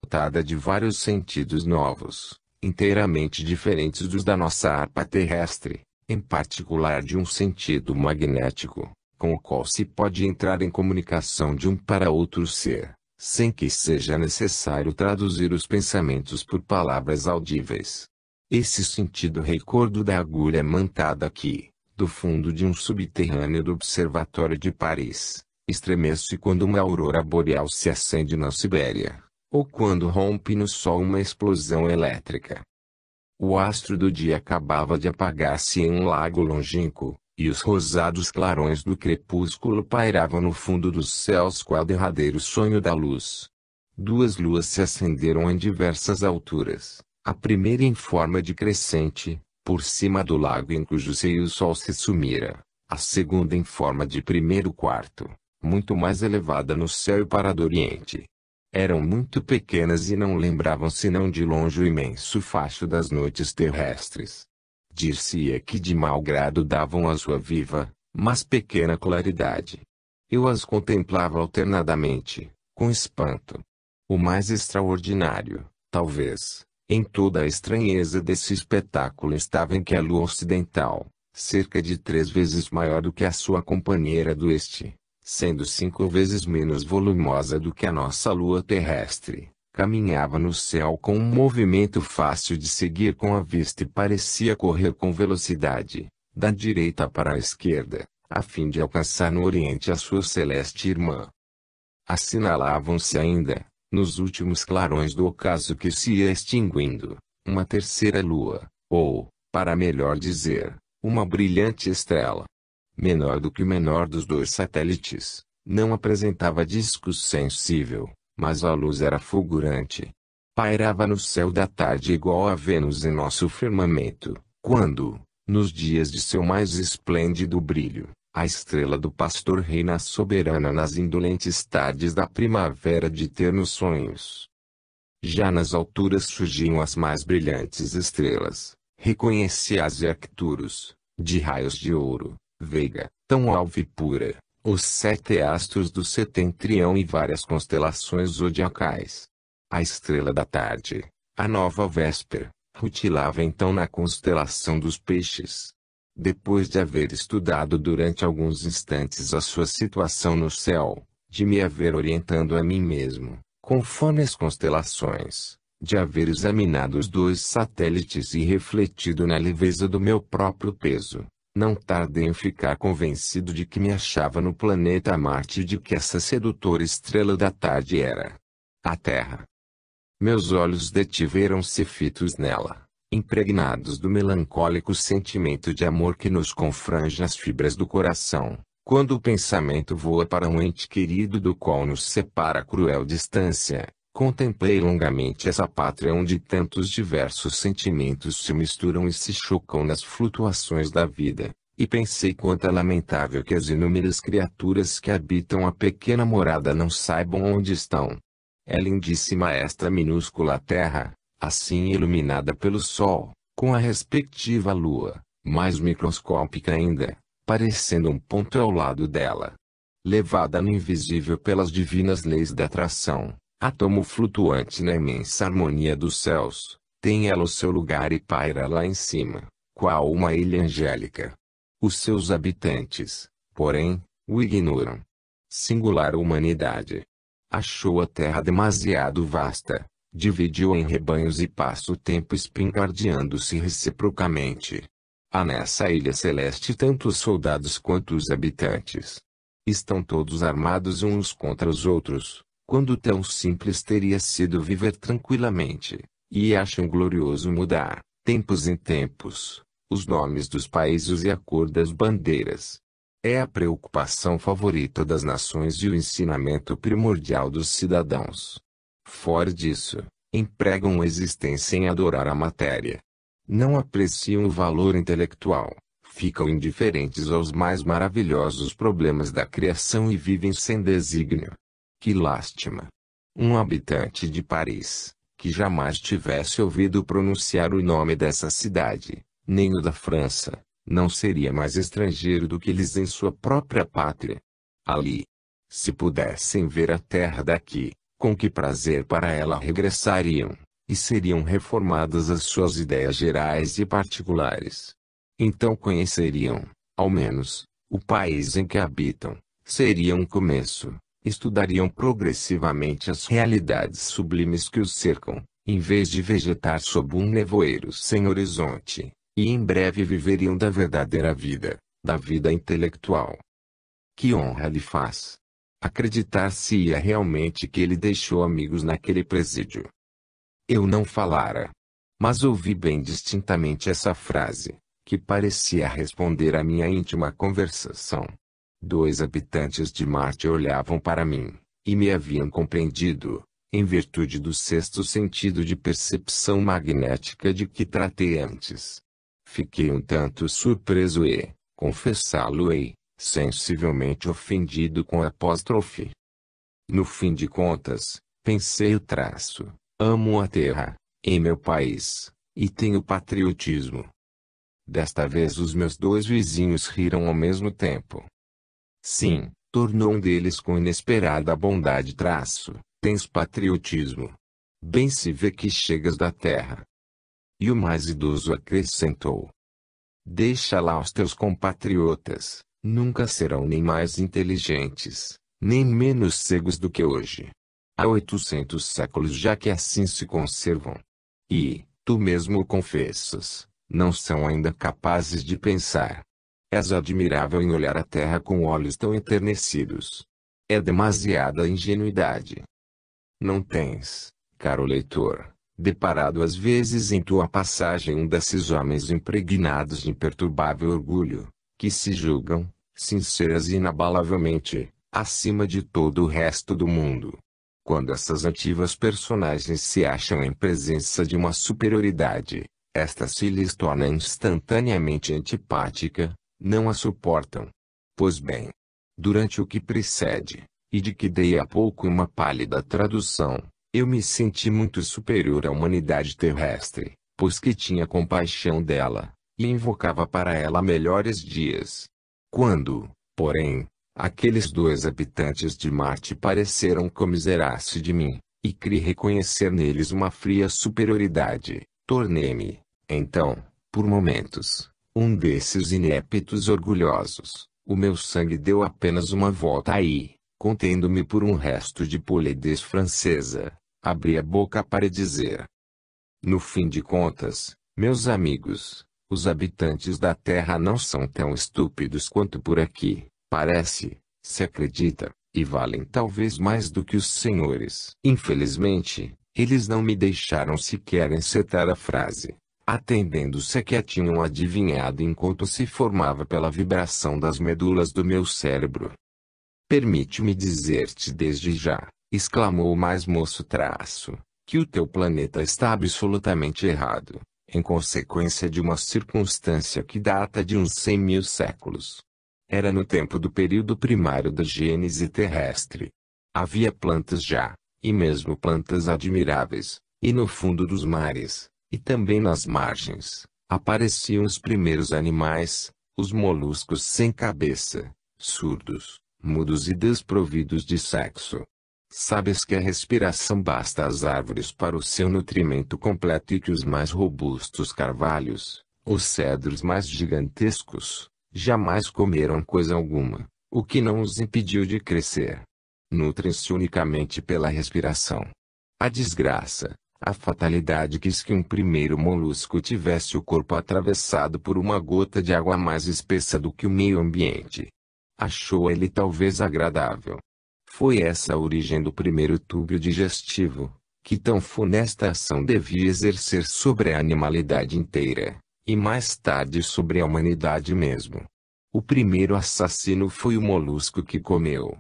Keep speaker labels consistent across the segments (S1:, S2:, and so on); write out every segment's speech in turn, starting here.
S1: dotada de vários sentidos novos, inteiramente diferentes dos da nossa harpa terrestre, em particular de um sentido magnético, com o qual se pode entrar em comunicação de um para outro ser, sem que seja necessário traduzir os pensamentos por palavras audíveis. Esse sentido recordo da agulha mantada aqui, do fundo de um subterrâneo do Observatório de Paris, estremece quando uma aurora boreal se acende na Sibéria, ou quando rompe no sol uma explosão elétrica. O astro do dia acabava de apagar-se em um lago longínquo, e os rosados clarões do crepúsculo pairavam no fundo dos céus qual derradeiro sonho da luz. Duas luas se acenderam em diversas alturas, a primeira em forma de crescente, por cima do lago em cujo seio o sol se sumira, a segunda em forma de primeiro quarto, muito mais elevada no céu e para do oriente. Eram muito pequenas e não lembravam senão de longe o imenso facho das noites terrestres. Dir-se-ia que de mau grado davam a sua viva, mas pequena claridade. Eu as contemplava alternadamente, com espanto. O mais extraordinário, talvez, em toda a estranheza desse espetáculo estava em que a lua ocidental, cerca de 3 vezes maior do que a sua companheira do oeste, sendo 5 vezes menos volumosa do que a nossa lua terrestre, caminhava no céu com um movimento fácil de seguir com a vista e parecia correr com velocidade, da direita para a esquerda, a fim de alcançar no oriente a sua celeste irmã. Assinalavam-se ainda, nos últimos clarões do ocaso que se ia extinguindo, uma terceira lua, ou, para melhor dizer, uma brilhante estrela. Menor do que o menor dos dois satélites, não apresentava disco sensível, mas a luz era fulgurante. Pairava no céu da tarde igual a Vênus em nosso firmamento, quando, nos dias de seu mais esplêndido brilho, a estrela do pastor reina soberana nas indolentes tardes da primavera de ternos sonhos. Já nas alturas surgiam as mais brilhantes estrelas, reconheci-as e Arcturus, de raios de ouro, Veiga, tão alva e pura, os 7 astros do setentrião e várias constelações zodiacais. A estrela da tarde, a nova Vésper, rutilava então na constelação dos peixes. Depois de haver estudado durante alguns instantes a sua situação no céu, de me haver orientando a mim mesmo, conforme as constelações, de haver examinado os 2 satélites e refletido na leveza do meu próprio peso, não tardei em ficar convencido de que me achava no planeta Marte e de que essa sedutora estrela da tarde era a Terra. Meus olhos detiveram-se fitos nela, impregnados do melancólico sentimento de amor que nos confrange as fibras do coração, quando o pensamento voa para um ente querido do qual nos separa cruel distância. Contemplei longamente essa pátria onde tantos diversos sentimentos se misturam e se chocam nas flutuações da vida, e pensei quanto é lamentável que as inúmeras criaturas que habitam a pequena morada não saibam onde estão. É lindíssima esta minúscula terra, assim iluminada pelo sol, com a respectiva lua, mais microscópica ainda, parecendo um ponto ao lado dela. Levada no invisível pelas divinas leis da atração, átomo flutuante na imensa harmonia dos céus, tem ela o seu lugar e paira lá em cima, qual uma ilha angélica. Os seus habitantes, porém, o ignoram. Singular humanidade. Achou a terra demasiado vasta, dividiu em rebanhos e passa o tempo espingardeando-se reciprocamente. Há nessa ilha celeste tanto os soldados quanto os habitantes. Estão todos armados uns contra os outros, quando tão simples teria sido viver tranquilamente, e acham glorioso mudar, tempos em tempos, os nomes dos países e a cor das bandeiras. É a preocupação favorita das nações e o ensinamento primordial dos cidadãos. Fora disso, empregam a existência em adorar a matéria. Não apreciam o valor intelectual, ficam indiferentes aos mais maravilhosos problemas da criação e vivem sem desígnio. Que lástima! Um habitante de Paris, que jamais tivesse ouvido pronunciar o nome dessa cidade, nem o da França, não seria mais estrangeiro do que eles em sua própria pátria. Ali, se pudessem ver a terra daqui, Com que prazer para ela regressariam, e seriam reformadas as suas ideias gerais e particulares. Então conheceriam, ao menos, o país em que habitam, seria um começo, estudariam progressivamente as realidades sublimes que os cercam, em vez de vegetar sob um nevoeiro sem horizonte, e em breve viveriam da verdadeira vida, da vida intelectual. Que honra lhe faz acreditar-se-ia realmente que ele deixou amigos naquele presídio. Eu não falara, mas ouvi bem distintamente essa frase, que parecia responder à minha íntima conversação. 2 habitantes de Marte olhavam para mim, e me haviam compreendido, em virtude do 6º sentido de percepção magnética de que tratei antes. Fiquei um tanto surpreso e, confessá-lo-ei, sensivelmente ofendido com a apóstrofe. No fim de contas, pensei o traço, amo a terra, em meu país, e tenho patriotismo. Desta vez os meus 2 vizinhos riram ao mesmo tempo. Sim, tornou um deles com inesperada bondade traço, tens patriotismo. Bem se vê que chegas da terra. E o mais idoso acrescentou. Deixa lá os teus compatriotas, nunca serão nem mais inteligentes, nem menos cegos do que hoje. Há 800 séculos já que assim se conservam. E, tu mesmo o confessas, não são ainda capazes de pensar. És admirável em olhar a terra com olhos tão enternecidos. É demasiada ingenuidade. Não tens, caro leitor, deparado às vezes em tua passagem um desses homens impregnados de imperturbável orgulho, que se julgam, sinceras e inabalavelmente, acima de todo o resto do mundo. Quando essas ativas personagens se acham em presença de uma superioridade, esta se lhes torna instantaneamente antipática, não a suportam. Pois bem, durante o que precede, e de que dei há pouco uma pálida tradução, eu me senti muito superior à humanidade terrestre, pois que tinha compaixão dela, e invocava para ela melhores dias. Quando, porém, aqueles 2 habitantes de Marte pareceram comiserar-se de mim, e criei reconhecer neles uma fria superioridade, tornei-me, então, por momentos, um desses ineptos orgulhosos. O meu sangue deu apenas uma volta e, contendo-me por um resto de polidez francesa, abri a boca para dizer. No fim de contas, meus amigos, os habitantes da Terra não são tão estúpidos quanto por aqui, parece, se acredita, e valem talvez mais do que os senhores. Infelizmente, eles não me deixaram sequer encetar a frase, atendendo-se a que a tinham adivinhado enquanto se formava pela vibração das medulas do meu cérebro. Permite-me dizer-te desde já, exclamou o mais moço traço, que o teu planeta está absolutamente errado, em consequência de uma circunstância que data de uns 100.000 séculos. Era no tempo do período primário da gênese terrestre. Havia plantas já, e mesmo plantas admiráveis, e no fundo dos mares, e também nas margens, apareciam os primeiros animais, os moluscos sem cabeça, surdos, mudos e desprovidos de sexo. Sabes que a respiração basta às árvores para o seu nutrimento completo e que os mais robustos carvalhos, os cedros mais gigantescos, jamais comeram coisa alguma, o que não os impediu de crescer. Nutrem-se unicamente pela respiração. A desgraça, a fatalidade quis que um primeiro molusco tivesse o corpo atravessado por uma gota de água mais espessa do que o meio ambiente. Achou ele talvez agradável. Foi essa a origem do primeiro tubo digestivo, que tão funesta ação devia exercer sobre a animalidade inteira, e mais tarde sobre a humanidade mesmo. O primeiro assassino foi o molusco que comeu.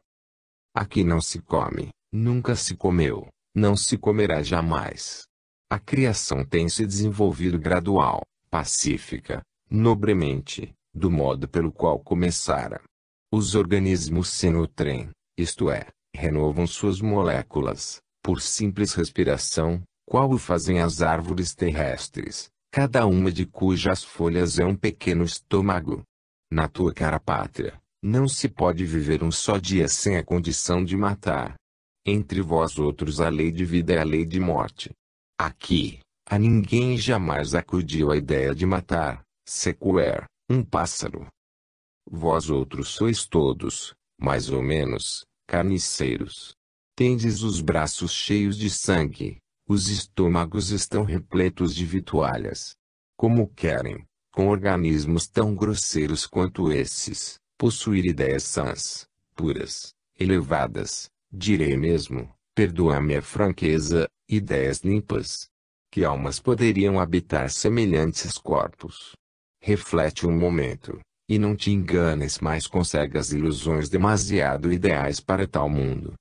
S1: Aqui não se come, nunca se comeu, não se comerá jamais. A criação tem se desenvolvido gradual, pacífica, nobremente, do modo pelo qual começara. Os organismos se nutrem, isto é, renovam suas moléculas, por simples respiração, qual o fazem as árvores terrestres, cada uma de cujas folhas é um pequeno estômago. Na tua cara pátria, não se pode viver um só dia sem a condição de matar. Entre vós outros a lei de vida é a lei de morte. Aqui, a ninguém jamais acudiu a ideia de matar, sequer, um pássaro. Vós outros sois todos, mais ou menos, carniceiros. Tendes os braços cheios de sangue, os estômagos estão repletos de vitualhas. Como querem, com organismos tão grosseiros quanto esses, possuir ideias sãs, puras, elevadas, direi mesmo, perdoa-me a franqueza, ideias limpas? Que almas poderiam habitar semelhantes corpos? Reflete um momento, e não te enganes mais com cegas ilusões demasiado ideais para tal mundo.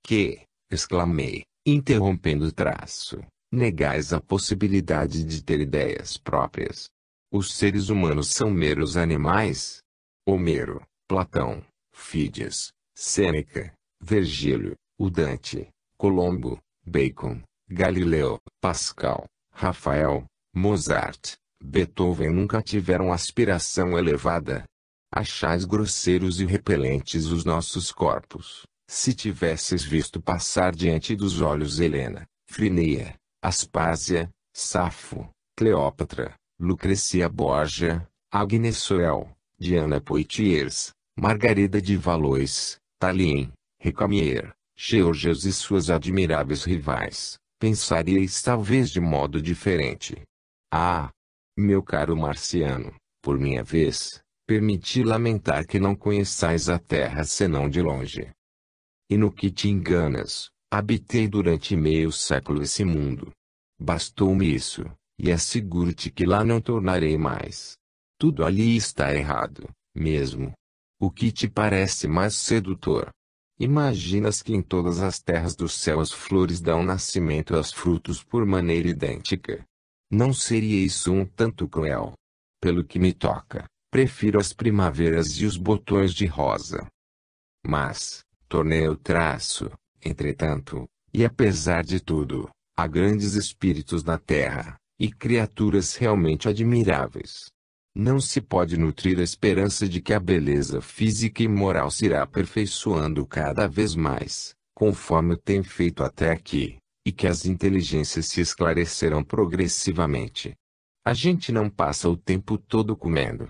S1: Que, exclamei, interrompendo o traço, negais a possibilidade de ter ideias próprias. Os seres humanos são meros animais? Homero, Platão, Fídias, Sêneca, Virgílio, o Dante, Colombo, Bacon, Galileu, Pascal, Rafael, Mozart, Beethoven nunca tiveram aspiração elevada? Achais grosseiros e repelentes os nossos corpos. Se tivesses visto passar diante dos olhos Helena, Frineia, Aspásia, Safo, Cleópatra, Lucrecia Borgia, Agnes Sorel, Diana Poitiers, Margarida de Valois, Tallien, Recamier, Georgios e suas admiráveis rivais, pensaríeis talvez de modo diferente. Ah! Meu caro marciano, por minha vez, permiti lamentar que não conheçais a terra senão de longe. E no que te enganas, habitei durante meio século esse mundo. Bastou-me isso, e asseguro-te que lá não tornarei mais. Tudo ali está errado, mesmo. O que te parece mais sedutor? Imaginas que em todas as terras do céu as flores dão nascimento aos frutos por maneira idêntica? Não seria isso um tanto cruel? Pelo que me toca, prefiro as primaveras e os botões de rosa. Mas, tornei o traço, entretanto, e apesar de tudo, há grandes espíritos na terra, e criaturas realmente admiráveis. Não se pode nutrir a esperança de que a beleza física e moral se irá aperfeiçoando cada vez mais, conforme tem feito até aqui, e que as inteligências se esclarecerão progressivamente. A gente não passa o tempo todo comendo.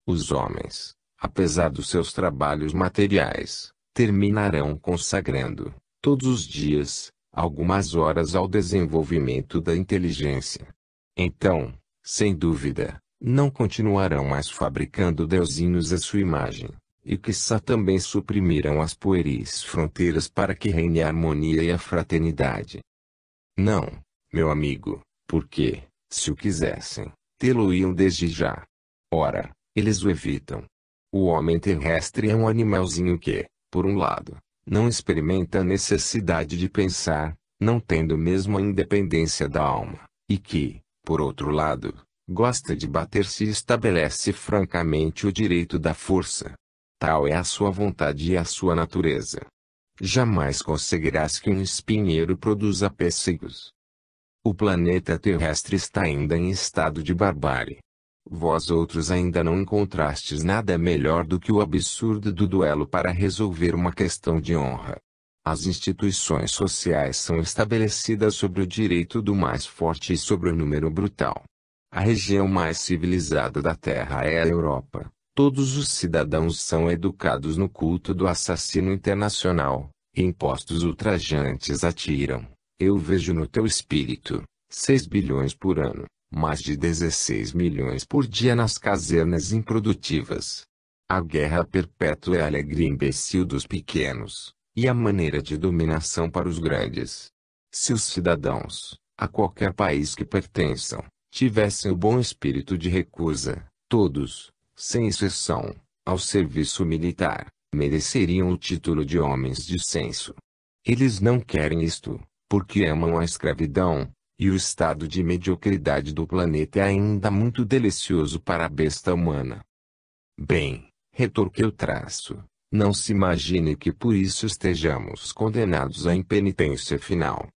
S1: Os homens, apesar dos seus trabalhos materiais, terminarão consagrando, todos os dias, algumas horas ao desenvolvimento da inteligência. Então, sem dúvida, não continuarão mais fabricando deusinhos à sua imagem, e quiçá também suprimirão as pueris fronteiras para que reine a harmonia e a fraternidade. Não, meu amigo, porque, se o quisessem, tê-lo-iam desde já. Ora, eles o evitam. O homem terrestre é um animalzinho que, por um lado, não experimenta a necessidade de pensar, não tendo mesmo a independência da alma, e que, por outro lado, gosta de bater-se e estabelece francamente o direito da força. Tal é a sua vontade e a sua natureza. Jamais conseguirás que um espinheiro produza pêssegos. O planeta terrestre está ainda em estado de barbárie. Vós outros ainda não encontrastes nada melhor do que o absurdo do duelo para resolver uma questão de honra. As instituições sociais são estabelecidas sobre o direito do mais forte e sobre o número brutal. A região mais civilizada da Terra é a Europa. Todos os cidadãos são educados no culto do assassino internacional, e impostos ultrajantes atiram. Eu vejo no teu espírito, 6 bilhões por ano, mais de 16 milhões por dia nas casernas improdutivas. A guerra perpétua é a alegria imbecil dos pequenos, e a maneira de dominação para os grandes. Se os cidadãos, a qualquer país que pertençam, tivessem o bom espírito de recusa, todos, sem exceção, ao serviço militar, mereceriam o título de homens de senso. Eles não querem isto, porque amam a escravidão, e o estado de mediocridade do planeta é ainda muito delicioso para a besta humana. Bem, retorquei o traço, não se imagine que por isso estejamos condenados à impenitência final.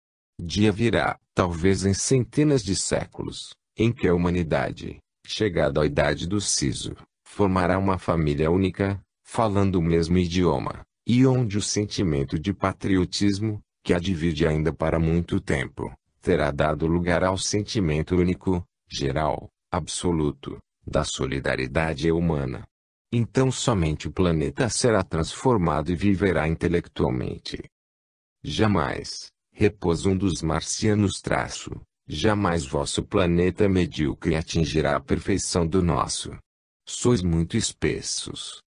S1: Dia virá, talvez em centenas de séculos, em que a humanidade, chegada à idade do siso, formará uma família única, falando o mesmo idioma, e onde o sentimento de patriotismo, que a divide ainda para muito tempo, terá dado lugar ao sentimento único, geral, absoluto, da solidariedade humana. Então somente o planeta será transformado e viverá intelectualmente. Jamais, repouso um dos marcianos jamais vosso planeta medíocre atingirá a perfeição do nosso. Sois muito espessos.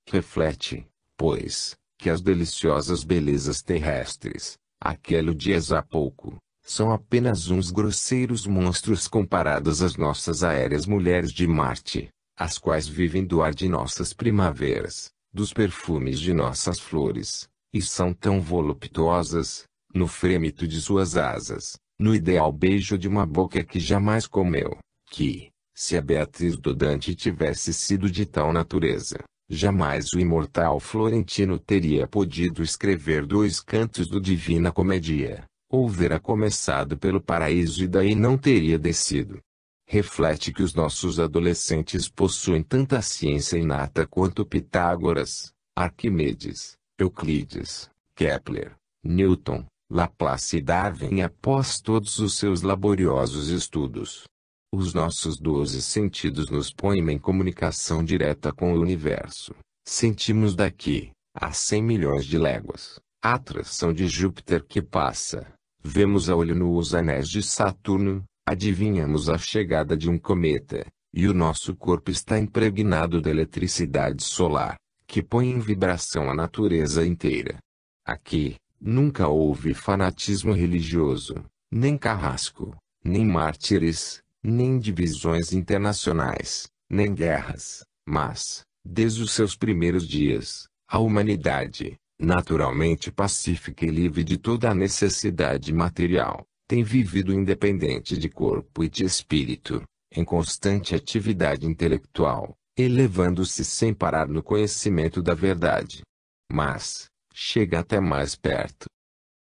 S1: Reflete, pois, que as deliciosas belezas terrestres, que elogias há pouco, são apenas uns grosseiros monstros comparados às nossas aéreas mulheres de Marte, as quais vivem do ar de nossas primaveras, dos perfumes de nossas flores, e são tão voluptuosas, no frêmito de suas asas, no ideal beijo de uma boca que jamais comeu, que, se a Beatriz do Dante tivesse sido de tal natureza, jamais o imortal Florentino teria podido escrever 2 cantos do Divina Comédia, ou verá começado pelo paraíso e daí não teria descido. Reflete que os nossos adolescentes possuem tanta ciência inata quanto Pitágoras, Arquimedes, Euclides, Kepler, Newton, Laplace e Darwin após todos os seus laboriosos estudos. Os nossos 12 sentidos nos põem em comunicação direta com o universo. Sentimos daqui, a 100 milhões de léguas, a atração de Júpiter que passa. Vemos a olho nu os anéis de Saturno, adivinhamos a chegada de um cometa, e o nosso corpo está impregnado da eletricidade solar, que põe em vibração a natureza inteira. Aqui, nunca houve fanatismo religioso, nem carrasco, nem mártires, nem divisões internacionais, nem guerras, mas, desde os seus primeiros dias, a humanidade, naturalmente pacífica e livre de toda a necessidade material, tem vivido independente de corpo e de espírito, em constante atividade intelectual, elevando-se sem parar no conhecimento da verdade. Mas, chega até mais perto.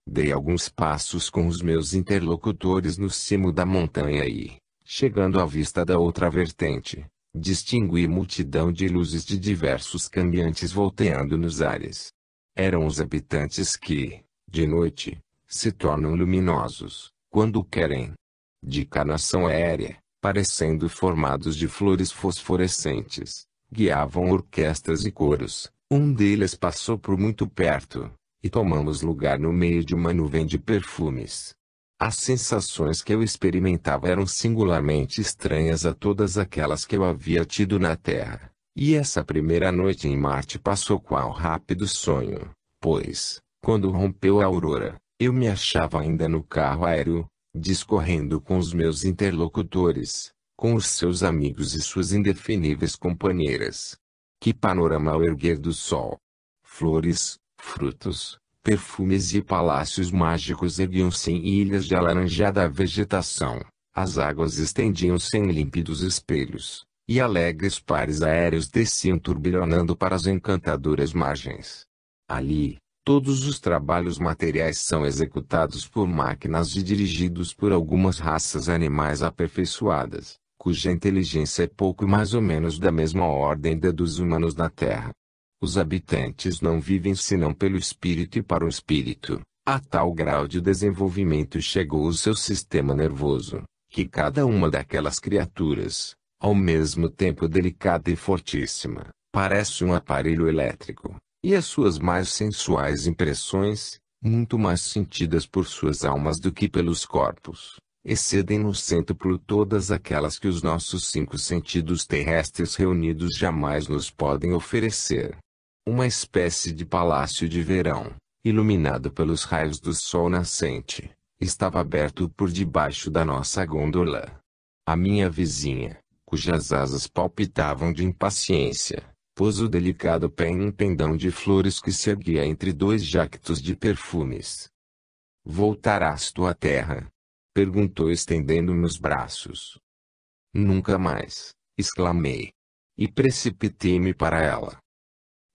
S1: Dei alguns passos com os meus interlocutores no cimo da montanha e, chegando à vista da outra vertente, distingui multidão de luzes de diversos cambiantes volteando nos ares. Eram os habitantes que, de noite, se tornam luminosos, quando querem. De carnação aérea, parecendo formados de flores fosforescentes, guiavam orquestras e coros. Um deles passou por muito perto, e tomamos lugar no meio de uma nuvem de perfumes. As sensações que eu experimentava eram singularmente estranhas a todas aquelas que eu havia tido na Terra. E essa primeira noite em Marte passou qual rápido sonho, pois, quando rompeu a aurora, eu me achava ainda no carro aéreo, discorrendo com os meus interlocutores, com os seus amigos e suas indefiníveis companheiras. Que panorama ao erguer do sol! Flores, frutos, perfumes e palácios mágicos erguiam-se em ilhas de alaranjada vegetação, as águas estendiam-se em límpidos espelhos, e alegres pares aéreos desciam turbilhonando para as encantadoras margens. Ali, todos os trabalhos materiais são executados por máquinas e dirigidos por algumas raças animais aperfeiçoadas, cuja inteligência é pouco mais ou menos da mesma ordem da dos humanos na Terra. Os habitantes não vivem senão pelo espírito e para o espírito. A tal grau de desenvolvimento chegou o seu sistema nervoso, que cada uma daquelas criaturas, ao mesmo tempo delicada e fortíssima, parece um aparelho elétrico, e as suas mais sensuais impressões, muito mais sentidas por suas almas do que pelos corpos, excedem no cêntuplo todas aquelas que os nossos 5 sentidos terrestres reunidos jamais nos podem oferecer. Uma espécie de palácio de verão, iluminado pelos raios do sol nascente, estava aberto por debaixo da nossa gôndola. A minha vizinha, cujas asas palpitavam de impaciência, pôs o delicado pé em um pendão de flores que se erguia entre 2 jactos de perfumes. "Voltarás tu à terra?" perguntou estendendo-me os braços. "Nunca mais", exclamei. E precipitei-me para ela.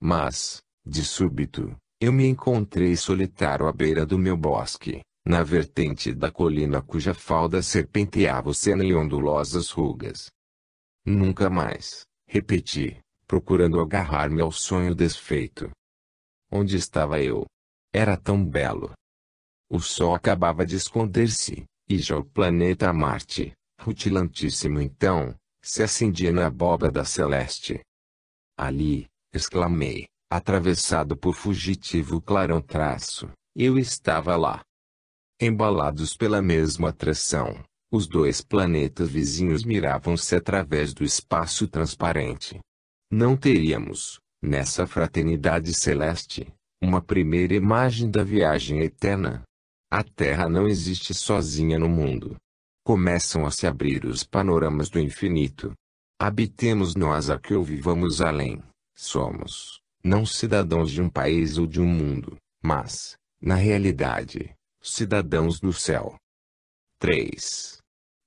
S1: Mas, de súbito, eu me encontrei solitário à beira do meu bosque, na vertente da colina cuja falda serpenteava o Sena em ondulosas rugas. "Nunca mais", repeti, procurando agarrar-me ao sonho desfeito. Onde estava eu? Era tão belo. O Sol acabava de esconder-se, e já o planeta Marte, rutilantíssimo então, se acendia na abóbada celeste. Ali, exclamei, atravessado por fugitivo clarão traço, eu estava lá. Embalados pela mesma atração, os dois planetas vizinhos miravam-se através do espaço transparente. Não teríamos, nessa fraternidade celeste, uma primeira imagem da viagem eterna? A Terra não existe sozinha no mundo. Começam a se abrir os panoramas do infinito. Habitemos nós aqui ou vivamos além. Somos, não cidadãos de um país ou de um mundo, mas, na realidade, cidadãos do céu. 3.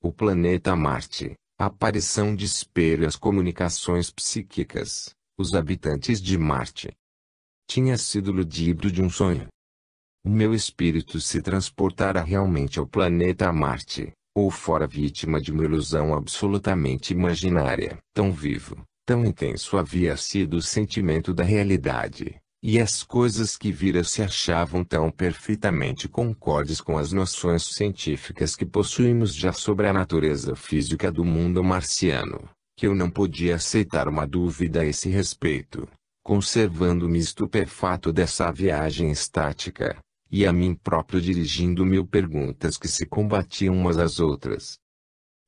S1: O planeta Marte, a aparição de Espero e as comunicações psíquicas, os habitantes de Marte. Tinha sido ludíbrio de um sonho. O meu espírito se transportara realmente ao planeta Marte, ou fora vítima de uma ilusão absolutamente imaginária. Tão vivo, tão intenso havia sido o sentimento da realidade, e as coisas que vira se achavam tão perfeitamente concordes com as noções científicas que possuímos já sobre a natureza física do mundo marciano, que eu não podia aceitar uma dúvida a esse respeito, conservando-me estupefato dessa viagem estática, e a mim próprio dirigindo mil perguntas que se combatiam umas às outras.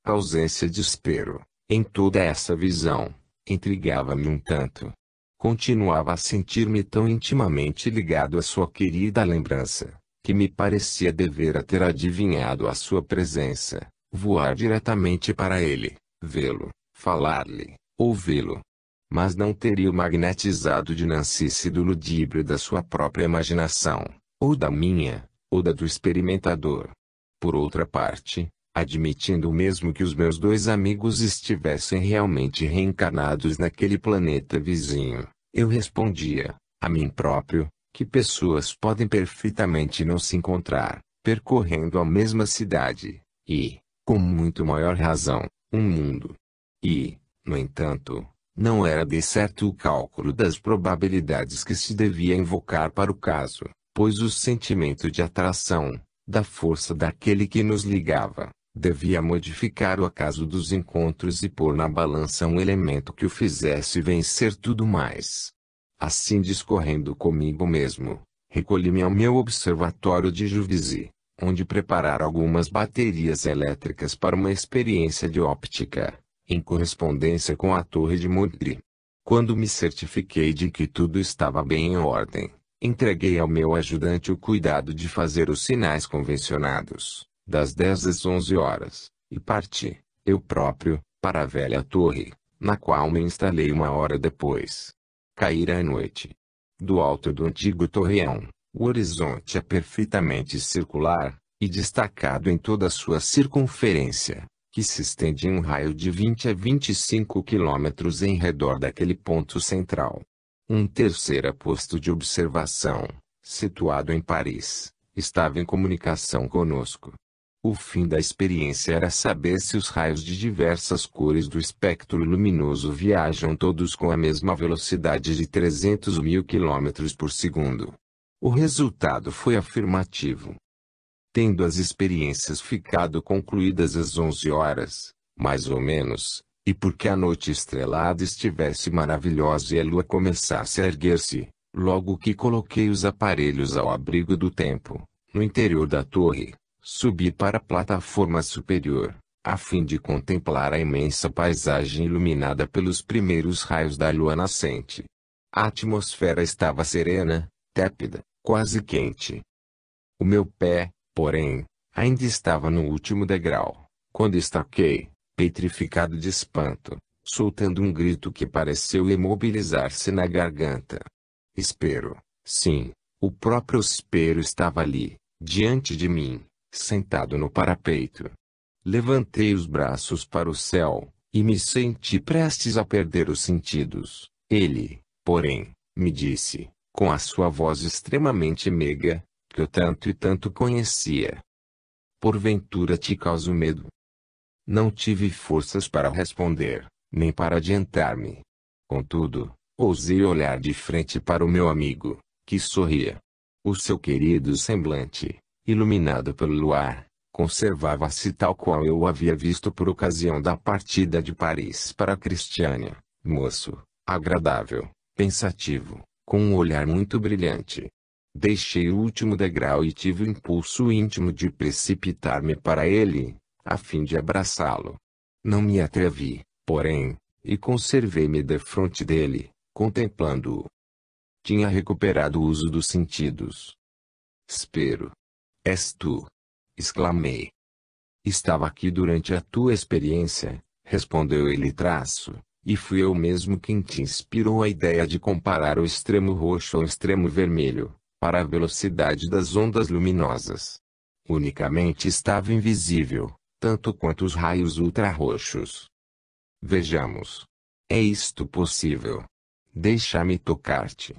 S1: A ausência de Espero, em toda essa visão, intrigava-me um tanto. Continuava a sentir-me tão intimamente ligado à sua querida lembrança, que me parecia dever a ter adivinhado a sua presença, voar diretamente para ele, vê-lo, falar-lhe, ouvi-lo. Mas não teria o magnetizado de Nancy sido ludíbrio da sua própria imaginação, ou da minha, ou da do experimentador. Por outra parte, admitindo mesmo que os meus dois amigos estivessem realmente reencarnados naquele planeta vizinho, eu respondia, a mim próprio, que pessoas podem perfeitamente não se encontrar, percorrendo a mesma cidade, e, com muito maior razão, um mundo. E, no entanto, não era de certo o cálculo das probabilidades que se devia invocar para o caso, pois o sentimento de atração, da força daquele que nos ligava, devia modificar o acaso dos encontros e pôr na balança um elemento que o fizesse vencer tudo mais. Assim discorrendo comigo mesmo, recolhi-me ao meu observatório de Juvisy, onde preparara algumas baterias elétricas para uma experiência de óptica, em correspondência com a torre de Mondri. Quando me certifiquei de que tudo estava bem em ordem, entreguei ao meu ajudante o cuidado de fazer os sinais convencionados, das 10 às 11 horas, e parti, eu próprio, para a velha torre, na qual me instalei uma hora depois. Caíra a noite. Do alto do antigo torreão, o horizonte é perfeitamente circular, e destacado em toda a sua circunferência, que se estende em um raio de 20 a 25 quilômetros em redor daquele ponto central. Um terceiro posto de observação, situado em Paris, estava em comunicação conosco. O fim da experiência era saber se os raios de diversas cores do espectro luminoso viajam todos com a mesma velocidade de 300.000 km por segundo. O resultado foi afirmativo. Tendo as experiências ficado concluídas às 11 horas, mais ou menos, e porque a noite estrelada estivesse maravilhosa e a lua começasse a erguer-se, logo que coloquei os aparelhos ao abrigo do tempo, no interior da torre, subi para a plataforma superior, a fim de contemplar a imensa paisagem iluminada pelos primeiros raios da lua nascente. A atmosfera estava serena, tépida, quase quente. O meu pé, porém, ainda estava no último degrau, quando estaquei, petrificado de espanto, soltando um grito que pareceu imobilizar-se na garganta. Espero, sim, o próprio Espero estava ali, diante de mim, sentado no parapeito. Levantei os braços para o céu, e me senti prestes a perder os sentidos. Ele, porém, me disse, com a sua voz extremamente meiga, que eu tanto e tanto conhecia: porventura te causo medo? Não tive forças para responder, nem para adiantar-me. Contudo, ousei olhar de frente para o meu amigo, que sorria. O seu querido semblante, iluminado pelo luar, conservava-se tal qual eu o havia visto por ocasião da partida de Paris para a Cristiânia, moço, agradável, pensativo, com um olhar muito brilhante. Deixei o último degrau e tive o impulso íntimo de precipitar-me para ele, a fim de abraçá-lo. Não me atrevi, porém, e conservei-me defronte dele, contemplando-o. Tinha recuperado o uso dos sentidos. Espero. És tu? Exclamei. Estava aqui durante a tua experiência, respondeu ele e fui eu mesmo quem te inspirou a ideia de comparar o extremo roxo ao extremo vermelho, para a velocidade das ondas luminosas. Unicamente estava invisível, tanto quanto os raios ultrarroxos. Vejamos. É isto possível? Deixa-me tocar-te.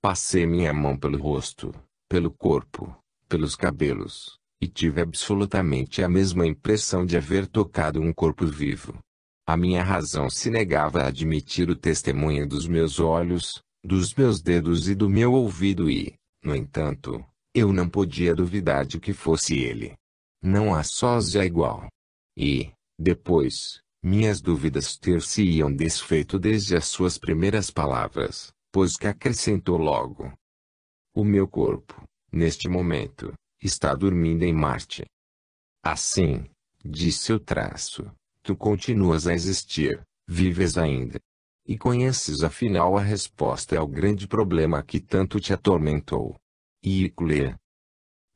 S1: Passei minha mão pelo rosto, pelo corpo, pelos cabelos, e tive absolutamente a mesma impressão de haver tocado um corpo vivo. A minha razão se negava a admitir o testemunho dos meus olhos, dos meus dedos e do meu ouvido e, no entanto, eu não podia duvidar de que fosse ele. Não há sósia igual. E, depois, minhas dúvidas ter-se-iam desfeito desde as suas primeiras palavras, pois que acrescentou logo. O meu corpo, neste momento, está dormindo em Marte. Assim, disse o traço, tu continuas a existir, vives ainda. E conheces afinal a resposta ao grande problema que tanto te atormentou. Icle.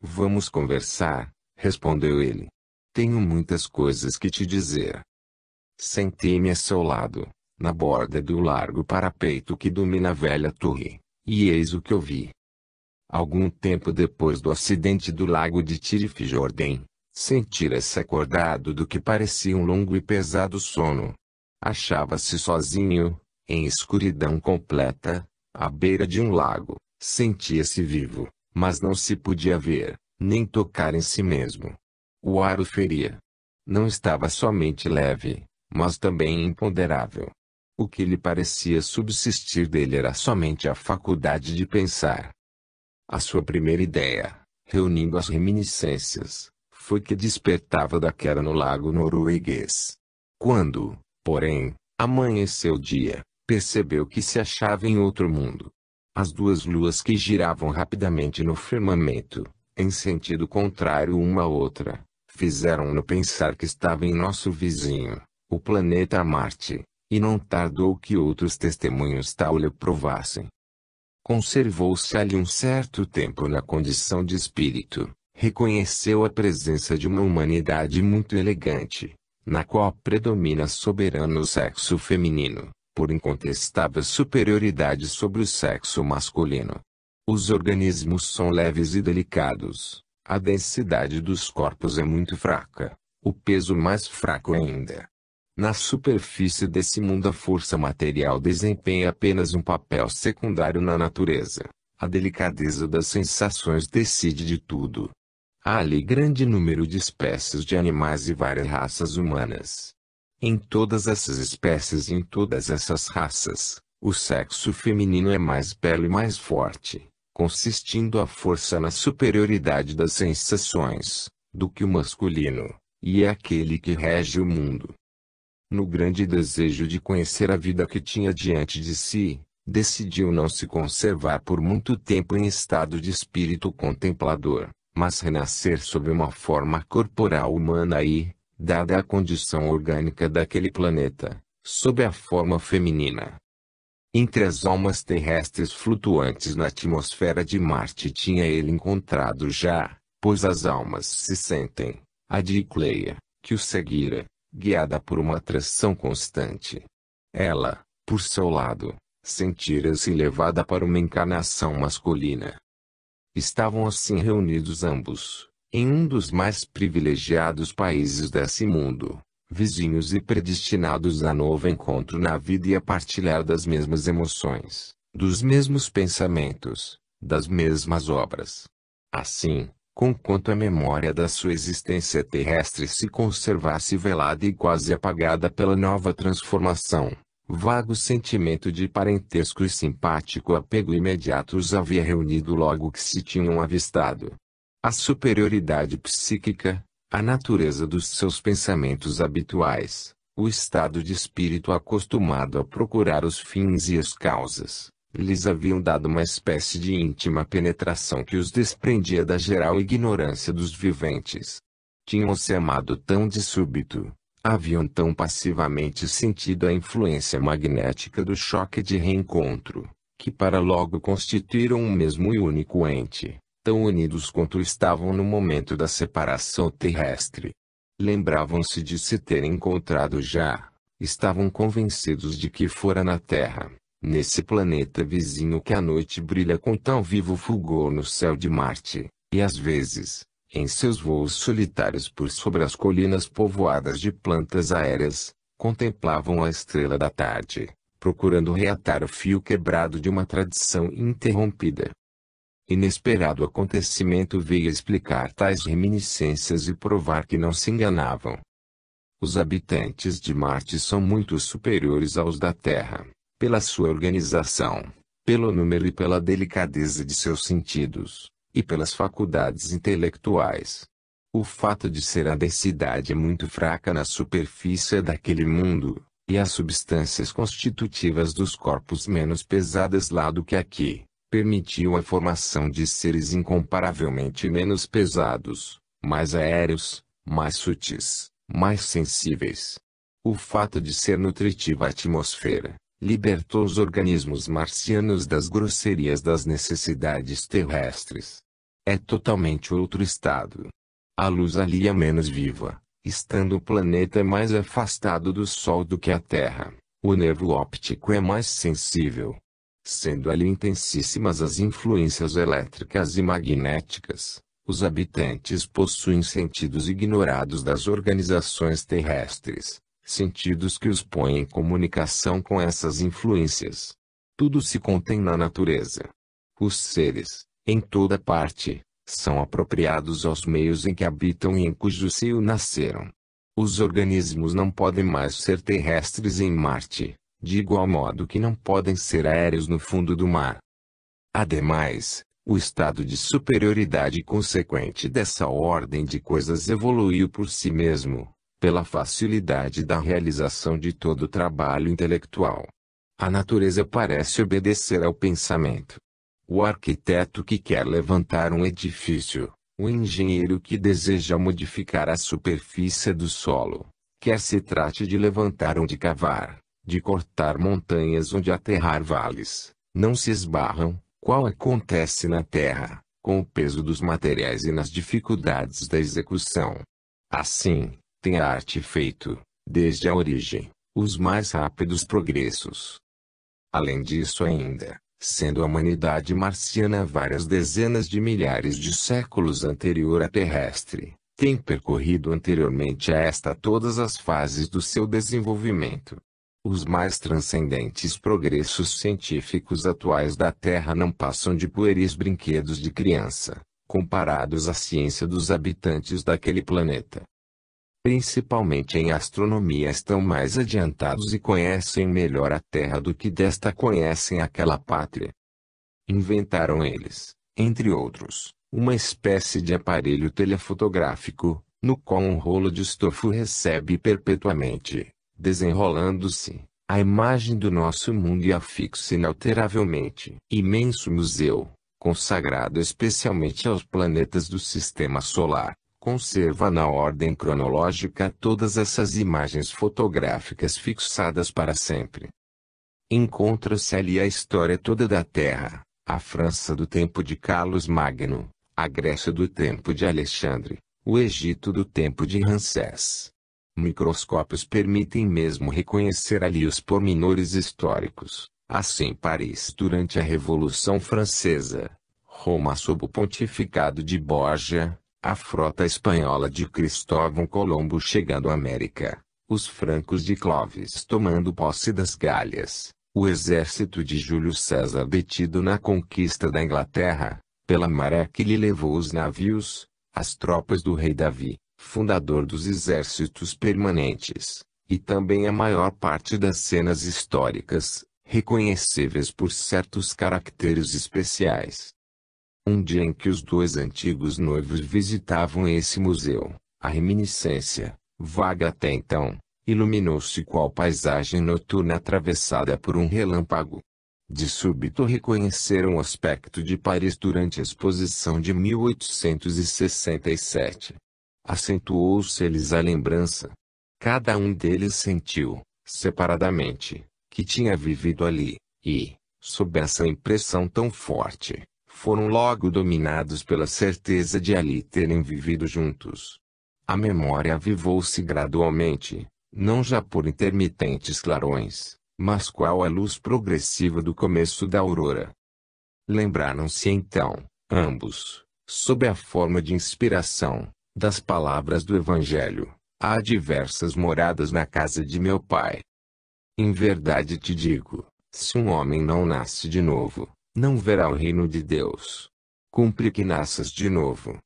S1: Vamos conversar, respondeu ele. Tenho muitas coisas que te dizer. Sentei-me a seu lado, na borda do largo parapeito que domina a velha torre, e eis o que eu vi. Algum tempo depois do acidente do lago de Tirifjorden, sentira-se acordado do que parecia um longo e pesado sono. Achava-se sozinho, em escuridão completa, à beira de um lago, sentia-se vivo, mas não se podia ver, nem tocar em si mesmo. O ar o feria. Não estava somente leve, mas também imponderável. O que lhe parecia subsistir dele era somente a faculdade de pensar. A sua primeira ideia, reunindo as reminiscências, foi que despertava da queda no lago norueguês. Quando, porém, amanheceu o dia, percebeu que se achava em outro mundo. As duas luas que giravam rapidamente no firmamento, em sentido contrário uma à outra, fizeram-no pensar que estava em nosso vizinho, o planeta Marte, e não tardou que outros testemunhos tal lhe provassem. Conservou-se ali um certo tempo na condição de espírito, reconheceu a presença de uma humanidade muito elegante, na qual predomina soberano o sexo feminino, por incontestável superioridade sobre o sexo masculino. Os organismos são leves e delicados, a densidade dos corpos é muito fraca, o peso mais fraco ainda. Na superfície desse mundo a força material desempenha apenas um papel secundário na natureza. A delicadeza das sensações decide de tudo. Há ali grande número de espécies de animais e várias raças humanas. Em todas essas espécies e em todas essas raças, o sexo feminino é mais belo e mais forte, consistindo a força na superioridade das sensações, do que o masculino, e é aquele que rege o mundo. No grande desejo de conhecer a vida que tinha diante de si, decidiu não se conservar por muito tempo em estado de espírito contemplador, mas renascer sob uma forma corporal humana e, dada a condição orgânica daquele planeta, sob a forma feminina. Entre as almas terrestres flutuantes na atmosfera de Marte tinha ele encontrado já, pois as almas se sentem, a de Icleia, que o seguira, guiada por uma atração constante. Ela, por seu lado, sentira-se levada para uma encarnação masculina. Estavam assim reunidos ambos, em um dos mais privilegiados países desse mundo, vizinhos e predestinados a novo encontro na vida e a partilhar das mesmas emoções, dos mesmos pensamentos, das mesmas obras. Assim, conquanto a memória da sua existência terrestre se conservasse velada e quase apagada pela nova transformação, Vago sentimento de parentesco e simpático apego imediato os havia reunido logo que se tinham avistado. A superioridade psíquica, a natureza dos seus pensamentos habituais, o estado de espírito acostumado a procurar os fins e as causas, lhes haviam dado uma espécie de íntima penetração que os desprendia da geral ignorância dos viventes. Tinham-se amado tão de súbito, haviam tão passivamente sentido a influência magnética do choque de reencontro, que para logo constituíram um mesmo e único ente, tão unidos quanto estavam no momento da separação terrestre. Lembravam-se de se terem encontrado já, estavam convencidos de que fora na Terra, nesse planeta vizinho que à noite brilha com tão vivo fulgor no céu de Marte, e às vezes, em seus voos solitários por sobre as colinas povoadas de plantas aéreas, contemplavam a estrela da tarde, procurando reatar o fio quebrado de uma tradição interrompida. Inesperado acontecimento veio explicar tais reminiscências e provar que não se enganavam. Os habitantes de Marte são muito superiores aos da Terra, pela sua organização, pelo número e pela delicadeza de seus sentidos, e pelas faculdades intelectuais. O fato de ser a densidade muito fraca na superfície daquele mundo, e as substâncias constitutivas dos corpos menos pesadas lá do que aqui, permitiu a formação de seres incomparavelmente menos pesados, mais aéreos, mais sutis, mais sensíveis. O fato de ser nutritiva a atmosfera, libertou os organismos marcianos das grosserias das necessidades terrestres. É totalmente outro estado. A luz ali é menos viva, estando o planeta mais afastado do Sol do que a Terra, o nervo óptico é mais sensível. Sendo ali intensíssimas as influências elétricas e magnéticas, os habitantes possuem sentidos ignorados das organizações terrestres, sentidos que os põem em comunicação com essas influências. Tudo se contém na natureza. Os seres, em toda parte, são apropriados aos meios em que habitam e em cujo seio nasceram. Os organismos não podem mais ser terrestres em Marte, de igual modo que não podem ser aéreos no fundo do mar. Ademais, o estado de superioridade consequente dessa ordem de coisas evoluiu por si mesmo, pela facilidade da realização de todo o trabalho intelectual. A natureza parece obedecer ao pensamento. O arquiteto que quer levantar um edifício, o engenheiro que deseja modificar a superfície do solo, quer se trate de levantar ou de cavar, de cortar montanhas ou de aterrar vales, não se esbarram, qual acontece na Terra, com o peso dos materiais e nas dificuldades da execução. Assim, tem a arte feito, desde a origem, os mais rápidos progressos. Além disso ainda, sendo a humanidade marciana várias dezenas de milhares de séculos anterior à terrestre, tem percorrido anteriormente a esta todas as fases do seu desenvolvimento. Os mais transcendentes progressos científicos atuais da Terra não passam de pueris brinquedos de criança, comparados à ciência dos habitantes daquele planeta. Principalmente em astronomia estão mais adiantados e conhecem melhor a Terra do que desta conhecem aquela pátria. Inventaram eles, entre outros, uma espécie de aparelho telefotográfico, no qual um rolo de estofo recebe perpetuamente, desenrolando-se, a imagem do nosso mundo e a fixa inalteravelmente. Imenso museu, consagrado especialmente aos planetas do Sistema Solar, conserva na ordem cronológica todas essas imagens fotográficas fixadas para sempre. Encontra-se ali a história toda da Terra, a França do tempo de Carlos Magno, a Grécia do tempo de Alexandre, o Egito do tempo de Ramsés. Microscópios permitem mesmo reconhecer ali os pormenores históricos, assim Paris durante a Revolução Francesa, Roma sob o pontificado de Borgia, a frota espanhola de Cristóvão Colombo chegando à América, os francos de Clovis tomando posse das Galhas, o exército de Júlio César detido na conquista da Inglaterra, pela maré que lhe levou os navios, as tropas do rei Davi, fundador dos exércitos permanentes, e também a maior parte das cenas históricas, reconhecíveis por certos caracteres especiais. Um dia em que os dois antigos noivos visitavam esse museu, a reminiscência, vaga até então, iluminou-se qual paisagem noturna atravessada por um relâmpago. De súbito reconheceram o aspecto de Paris durante a exposição de 1867. Acentuou-se-lhes a lembrança. Cada um deles sentiu, separadamente, que tinha vivido ali, e, sob essa impressão tão forte, foram logo dominados pela certeza de ali terem vivido juntos. A memória avivou-se gradualmente, não já por intermitentes clarões, mas qual a luz progressiva do começo da aurora. Lembraram-se então, ambos, sob a forma de inspiração, das palavras do Evangelho: há diversas moradas na casa de meu Pai. Em verdade te digo, se um homem não nasce de novo, não verá o reino de Deus. Cumpre que nasças de novo.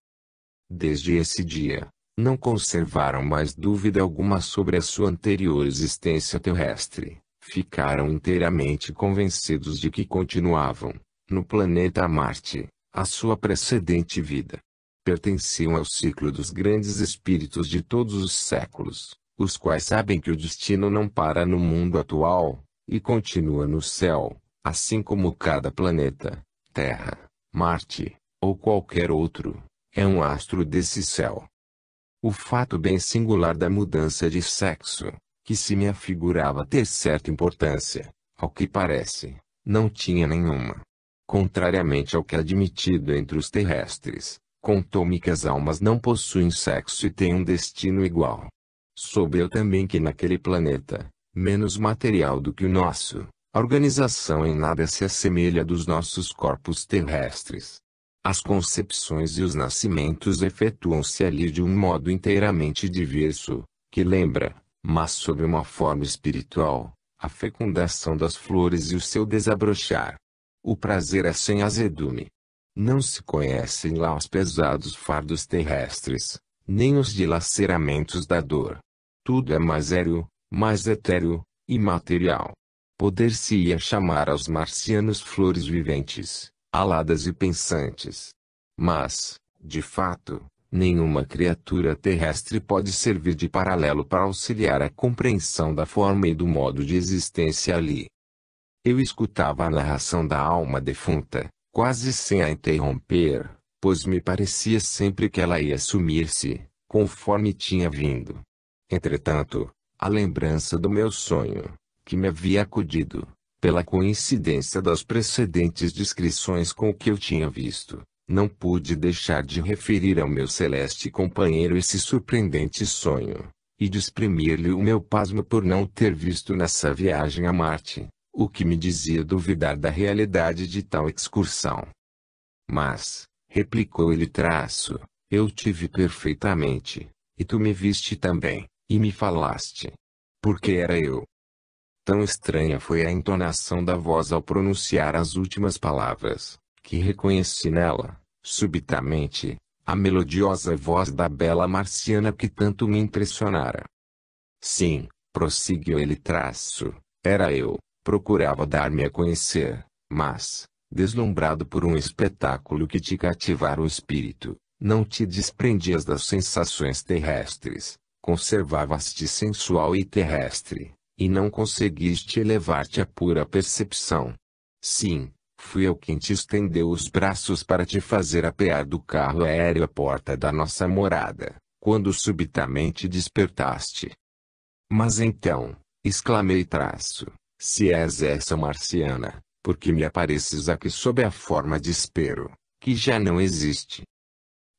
S1: Desde esse dia, não conservaram mais dúvida alguma sobre a sua anterior existência terrestre. Ficaram inteiramente convencidos de que continuavam, no planeta Marte, a sua precedente vida. Pertenciam ao ciclo dos grandes espíritos de todos os séculos, os quais sabem que o destino não para no mundo atual, e continua no céu, assim como cada planeta, Terra, Marte, ou qualquer outro, é um astro desse céu. O fato bem singular da mudança de sexo, que se me afigurava ter certa importância, ao que parece, não tinha nenhuma. Contrariamente ao que é admitido entre os terrestres, contou-me que as almas não possuem sexo e têm um destino igual. Soube eu também que naquele planeta, menos material do que o nosso, a organização em nada se assemelha dos nossos corpos terrestres. As concepções e os nascimentos efetuam-se ali de um modo inteiramente diverso, que lembra, mas sob uma forma espiritual, a fecundação das flores e o seu desabrochar. O prazer é sem azedume. Não se conhecem lá os pesados fardos terrestres, nem os dilaceramentos da dor. Tudo é mais aéreo, mais etéreo, e material. Poder-se-ia chamar aos marcianos flores viventes, aladas e pensantes. Mas, de fato, nenhuma criatura terrestre pode servir de paralelo para auxiliar a compreensão da forma e do modo de existência ali. Eu escutava a narração da alma defunta, quase sem a interromper, pois me parecia sempre que ela ia sumir-se, conforme tinha vindo. Entretanto, a lembrança do meu sonho, que me havia acudido, pela coincidência das precedentes descrições com o que eu tinha visto, não pude deixar de referir ao meu celeste companheiro esse surpreendente sonho, e de exprimir-lhe o meu pasmo por não ter visto nessa viagem a Marte, o que me dizia duvidar da realidade de tal excursão. Mas, replicou ele eu te vi perfeitamente, e tu me viste também, e me falaste. Porque era eu. Tão estranha foi a entonação da voz ao pronunciar as últimas palavras, que reconheci nela, subitamente, a melodiosa voz da bela marciana que tanto me impressionara. Sim, prosseguiu ele era eu, procurava dar-me a conhecer, mas, deslumbrado por um espetáculo que te cativara o espírito, não te desprendias das sensações terrestres, conservavas-te sensual e terrestre, e não conseguiste elevar-te à pura percepção. Sim, fui eu quem te estendeu os braços para te fazer apear do carro aéreo à porta da nossa morada, quando subitamente despertaste. Mas então, exclamei se és essa marciana, porque me apareces aqui sob a forma de espero, que já não existe.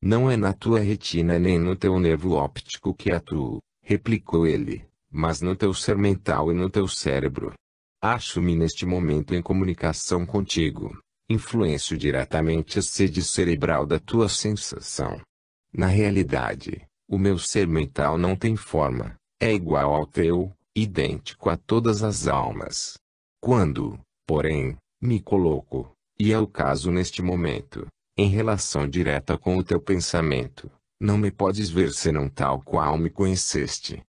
S1: Não é na tua retina nem no teu nervo óptico que atuo, replicou ele, mas no teu ser mental e no teu cérebro. Acho-me neste momento em comunicação contigo, influencio diretamente a sede cerebral da tua sensação. Na realidade, o meu ser mental não tem forma, é igual ao teu, idêntico a todas as almas. Quando, porém, me coloco, e é o caso neste momento, em relação direta com o teu pensamento, não me podes ver senão tal qual me conheceste.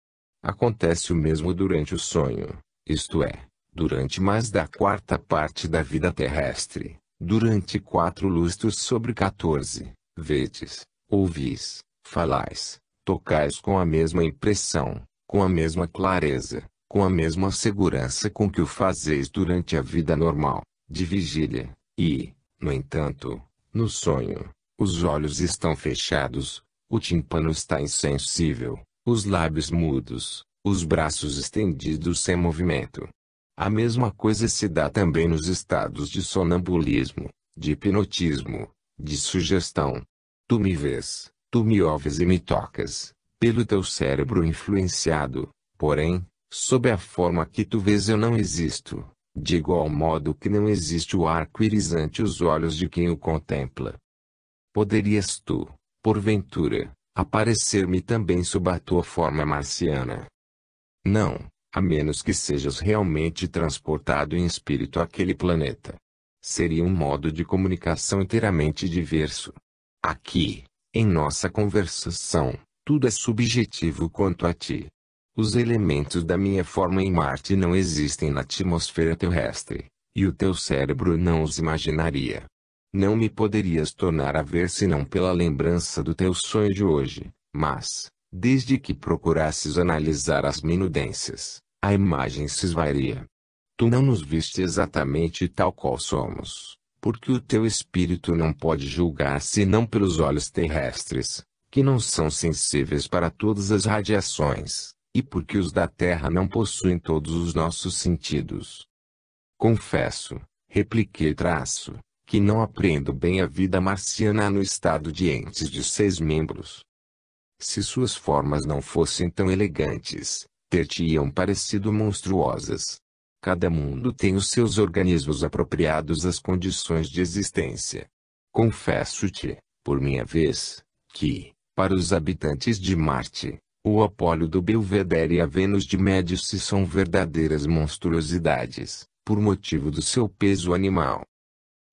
S1: Acontece o mesmo durante o sonho, isto é, durante mais da quarta parte da vida terrestre, durante 4 lustros sobre 14, vedes, ouvis, falais, tocais com a mesma impressão, com a mesma clareza, com a mesma segurança com que o fazeis durante a vida normal, de vigília, e, no entanto, no sonho, os olhos estão fechados, o tímpano está insensível, os lábios mudos, os braços estendidos sem movimento. A mesma coisa se dá também nos estados de sonambulismo, de hipnotismo, de sugestão. Tu me vês, tu me ouves e me tocas, pelo teu cérebro influenciado, porém, sob a forma que tu vês eu não existo, de igual modo que não existe o arco-íris ante os olhos de quem o contempla. Poderias tu, porventura, aparecer-me também sob a tua forma marciana? Não, a menos que sejas realmente transportado em espírito àquele planeta. Seria um modo de comunicação inteiramente diverso. Aqui, em nossa conversação, tudo é subjetivo quanto a ti. Os elementos da minha forma em Marte não existem na atmosfera terrestre, e o teu cérebro não os imaginaria. Não me poderias tornar a ver senão pela lembrança do teu sonho de hoje, mas, desde que procurasses analisar as minudências, a imagem se esvairia. Tu não nos viste exatamente tal qual somos, porque o teu espírito não pode julgar senão pelos olhos terrestres, que não são sensíveis para todas as radiações, e porque os da Terra não possuem todos os nossos sentidos. Confesso, repliquei traço, que não apreendo bem a vida marciana no estado de entes de 6 membros. Se suas formas não fossem tão elegantes, ter-te-iam parecido monstruosas. Cada mundo tem os seus organismos apropriados às condições de existência. Confesso-te, por minha vez, que, para os habitantes de Marte, o Apolo do Belvedere e a Vênus de Médici são verdadeiras monstruosidades, por motivo do seu peso animal.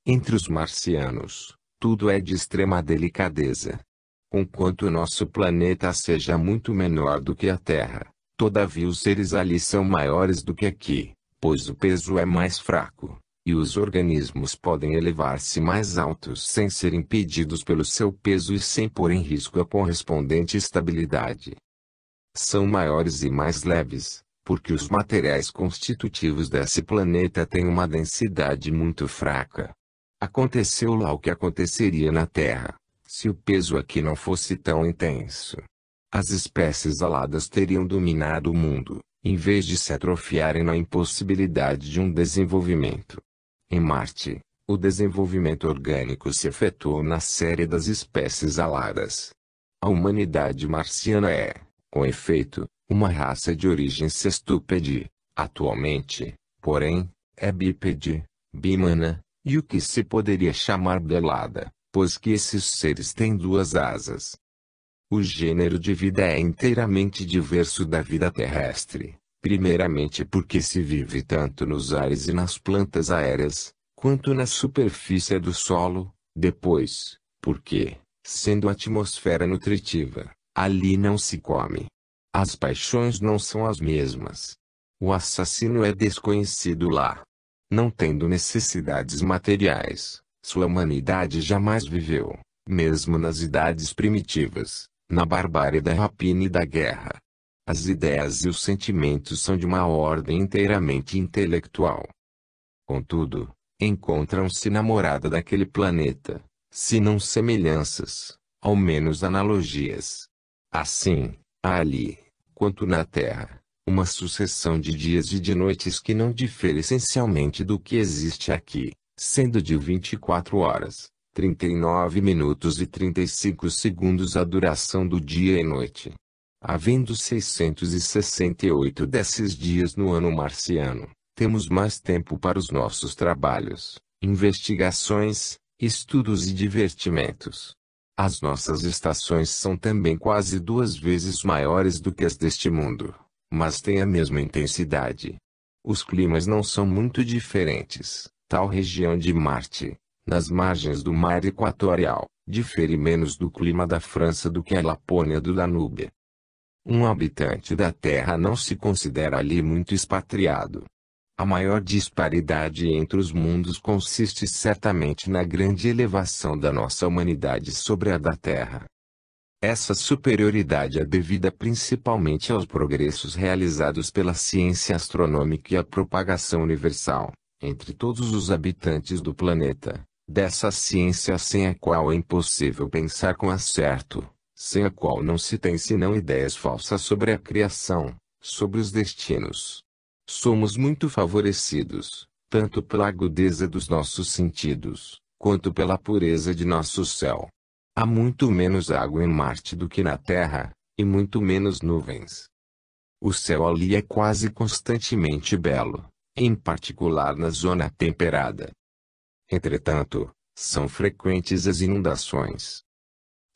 S1: Entre os marcianos, tudo é de extrema delicadeza. Conquanto o nosso planeta seja muito menor do que a Terra, todavia os seres ali são maiores do que aqui, pois o peso é mais fraco, e os organismos podem elevar-se mais altos sem ser impedidos pelo seu peso e sem pôr em risco a correspondente estabilidade. São maiores e mais leves, porque os materiais constitutivos desse planeta têm uma densidade muito fraca. Aconteceu lá o que aconteceria na Terra, se o peso aqui não fosse tão intenso. As espécies aladas teriam dominado o mundo, em vez de se atrofiarem na impossibilidade de um desenvolvimento. Em Marte, o desenvolvimento orgânico se efetuou na série das espécies aladas. A humanidade marciana é, com efeito, uma raça de origem sextúpede. Atualmente, porém, é bípede, bímana, e o que se poderia chamar belada, pois que esses seres têm 2 asas. O gênero de vida é inteiramente diverso da vida terrestre, primeiramente porque se vive tanto nos ares e nas plantas aéreas, quanto na superfície do solo, depois, porque, sendo a atmosfera nutritiva, ali não se come. As paixões não são as mesmas. O assassino é desconhecido lá. Não tendo necessidades materiais, sua humanidade jamais viveu, mesmo nas idades primitivas, na barbárie da rapina e da guerra. As ideias e os sentimentos são de uma ordem inteiramente intelectual. Contudo, encontram-se na morada daquele planeta, se não semelhanças, ao menos analogias. Assim, há ali, quanto na Terra, uma sucessão de dias e de noites que não difere essencialmente do que existe aqui, sendo de 24 horas, 39 minutos e 35 segundos a duração do dia e noite. Havendo 668 desses dias no ano marciano, temos mais tempo para os nossos trabalhos, investigações, estudos e divertimentos. As nossas estações são também quase 2 vezes maiores do que as deste mundo, mas têm a mesma intensidade. Os climas não são muito diferentes. Tal região de Marte, nas margens do mar equatorial, difere menos do clima da França do que a Lapônia do Danúbio. Um habitante da Terra não se considera ali muito expatriado. A maior disparidade entre os mundos consiste certamente na grande elevação da nossa humanidade sobre a da Terra. Essa superioridade é devida principalmente aos progressos realizados pela ciência astronômica e à propagação universal, entre todos os habitantes do planeta, dessa ciência sem a qual é impossível pensar com acerto, sem a qual não se tem senão ideias falsas sobre a criação, sobre os destinos. Somos muito favorecidos, tanto pela agudeza dos nossos sentidos, quanto pela pureza de nosso céu. Há muito menos água em Marte do que na Terra, e muito menos nuvens. O céu ali é quase constantemente belo, em particular na zona temperada. Entretanto, são frequentes as inundações.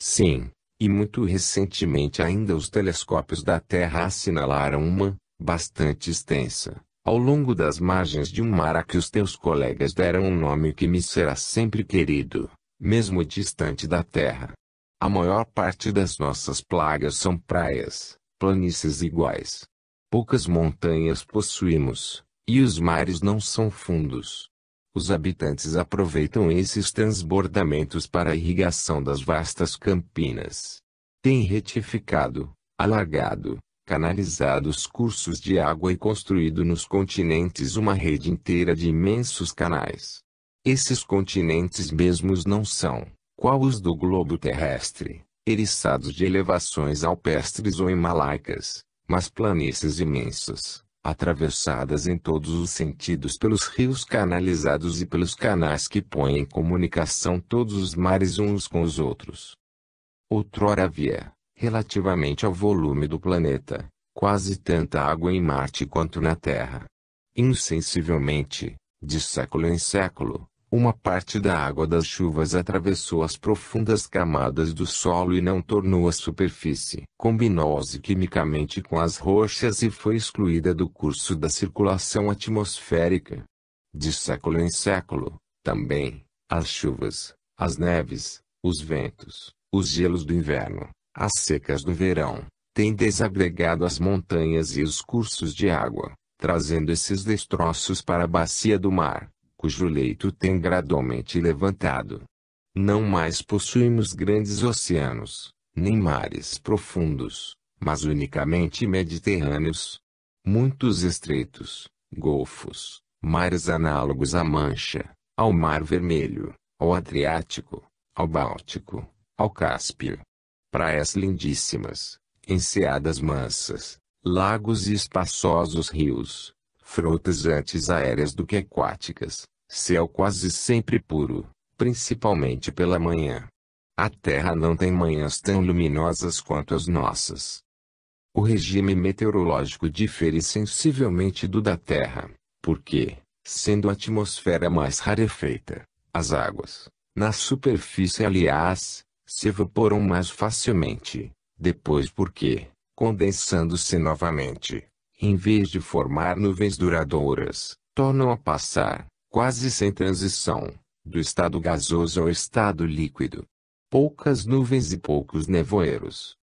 S1: Sim, e muito recentemente ainda os telescópios da Terra assinalaram uma, bastante extensa, ao longo das margens de um mar a que os teus colegas deram um nome que me será sempre querido, mesmo distante da Terra. A maior parte das nossas plagas são praias, planícies iguais. Poucas montanhas possuímos, e os mares não são fundos. Os habitantes aproveitam esses transbordamentos para a irrigação das vastas campinas. Têm retificado, alargado, canalizado os cursos de água e construído nos continentes uma rede inteira de imensos canais. Esses continentes mesmos não são, qual os do globo terrestre, eriçados de elevações alpestres ou himalaicas, mas planícies imensas, atravessadas em todos os sentidos pelos rios canalizados e pelos canais que põem em comunicação todos os mares uns com os outros. Outrora havia, relativamente ao volume do planeta, quase tanta água em Marte quanto na Terra. Insensivelmente, de século em século, uma parte da água das chuvas atravessou as profundas camadas do solo e não tornou à superfície. Combinou-se quimicamente com as rochas e foi excluída do curso da circulação atmosférica. De século em século, também, as chuvas, as neves, os ventos, os gelos do inverno, as secas do verão, têm desagregado as montanhas e os cursos de água, trazendo esses destroços para a bacia do mar, cujo leito tem gradualmente levantado. Não mais possuímos grandes oceanos, nem mares profundos, mas unicamente mediterrâneos. Muitos estreitos, golfos, mares análogos à Mancha, ao Mar Vermelho, ao Adriático, ao Báltico, ao Cáspio. Praias lindíssimas, enseadas mansas, lagos e espaçosos rios, frotas antes aéreas do que aquáticas, céu quase sempre puro, principalmente pela manhã. A Terra não tem manhãs tão luminosas quanto as nossas. O regime meteorológico difere sensivelmente do da Terra, porque, sendo a atmosfera mais rarefeita, as águas, na superfície aliás, se evaporam mais facilmente, depois porque, condensando-se novamente, em vez de formar nuvens duradouras, tornam a passar, quase sem transição, do estado gasoso ao estado líquido. Poucas nuvens e poucos nevoeiros.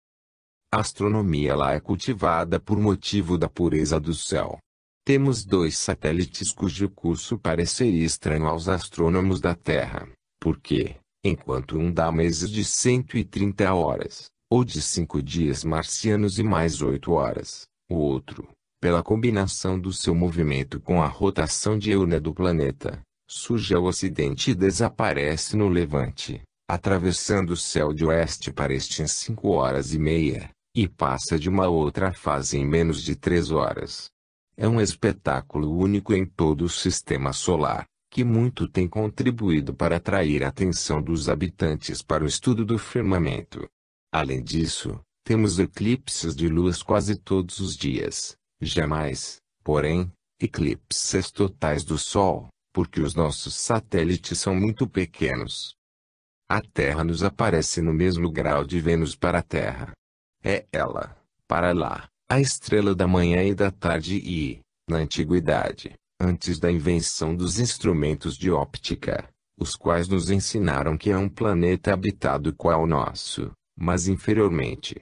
S1: A astronomia lá é cultivada por motivo da pureza do céu. Temos 2 satélites cujo curso pareceria estranho aos astrônomos da Terra, porque, enquanto um dá meses de 130 horas, ou de 5 dias marcianos e mais 8 horas, o outro, pela combinação do seu movimento com a rotação diurna do planeta, surge ao ocidente e desaparece no levante, atravessando o céu de oeste para este em 5 horas e meia, e passa de uma outra fase em menos de 3 horas. É um espetáculo único em todo o sistema solar, que muito tem contribuído para atrair a atenção dos habitantes para o estudo do firmamento. Além disso, temos eclipses de luas quase todos os dias. Jamais, porém, eclipses totais do Sol, porque os nossos satélites são muito pequenos. A Terra nos aparece no mesmo grau de Vênus para a Terra. É ela, para lá, a estrela da manhã e da tarde e, na antiguidade, antes da invenção dos instrumentos de óptica, os quais nos ensinaram que é um planeta habitado qual o nosso, mas inferiormente,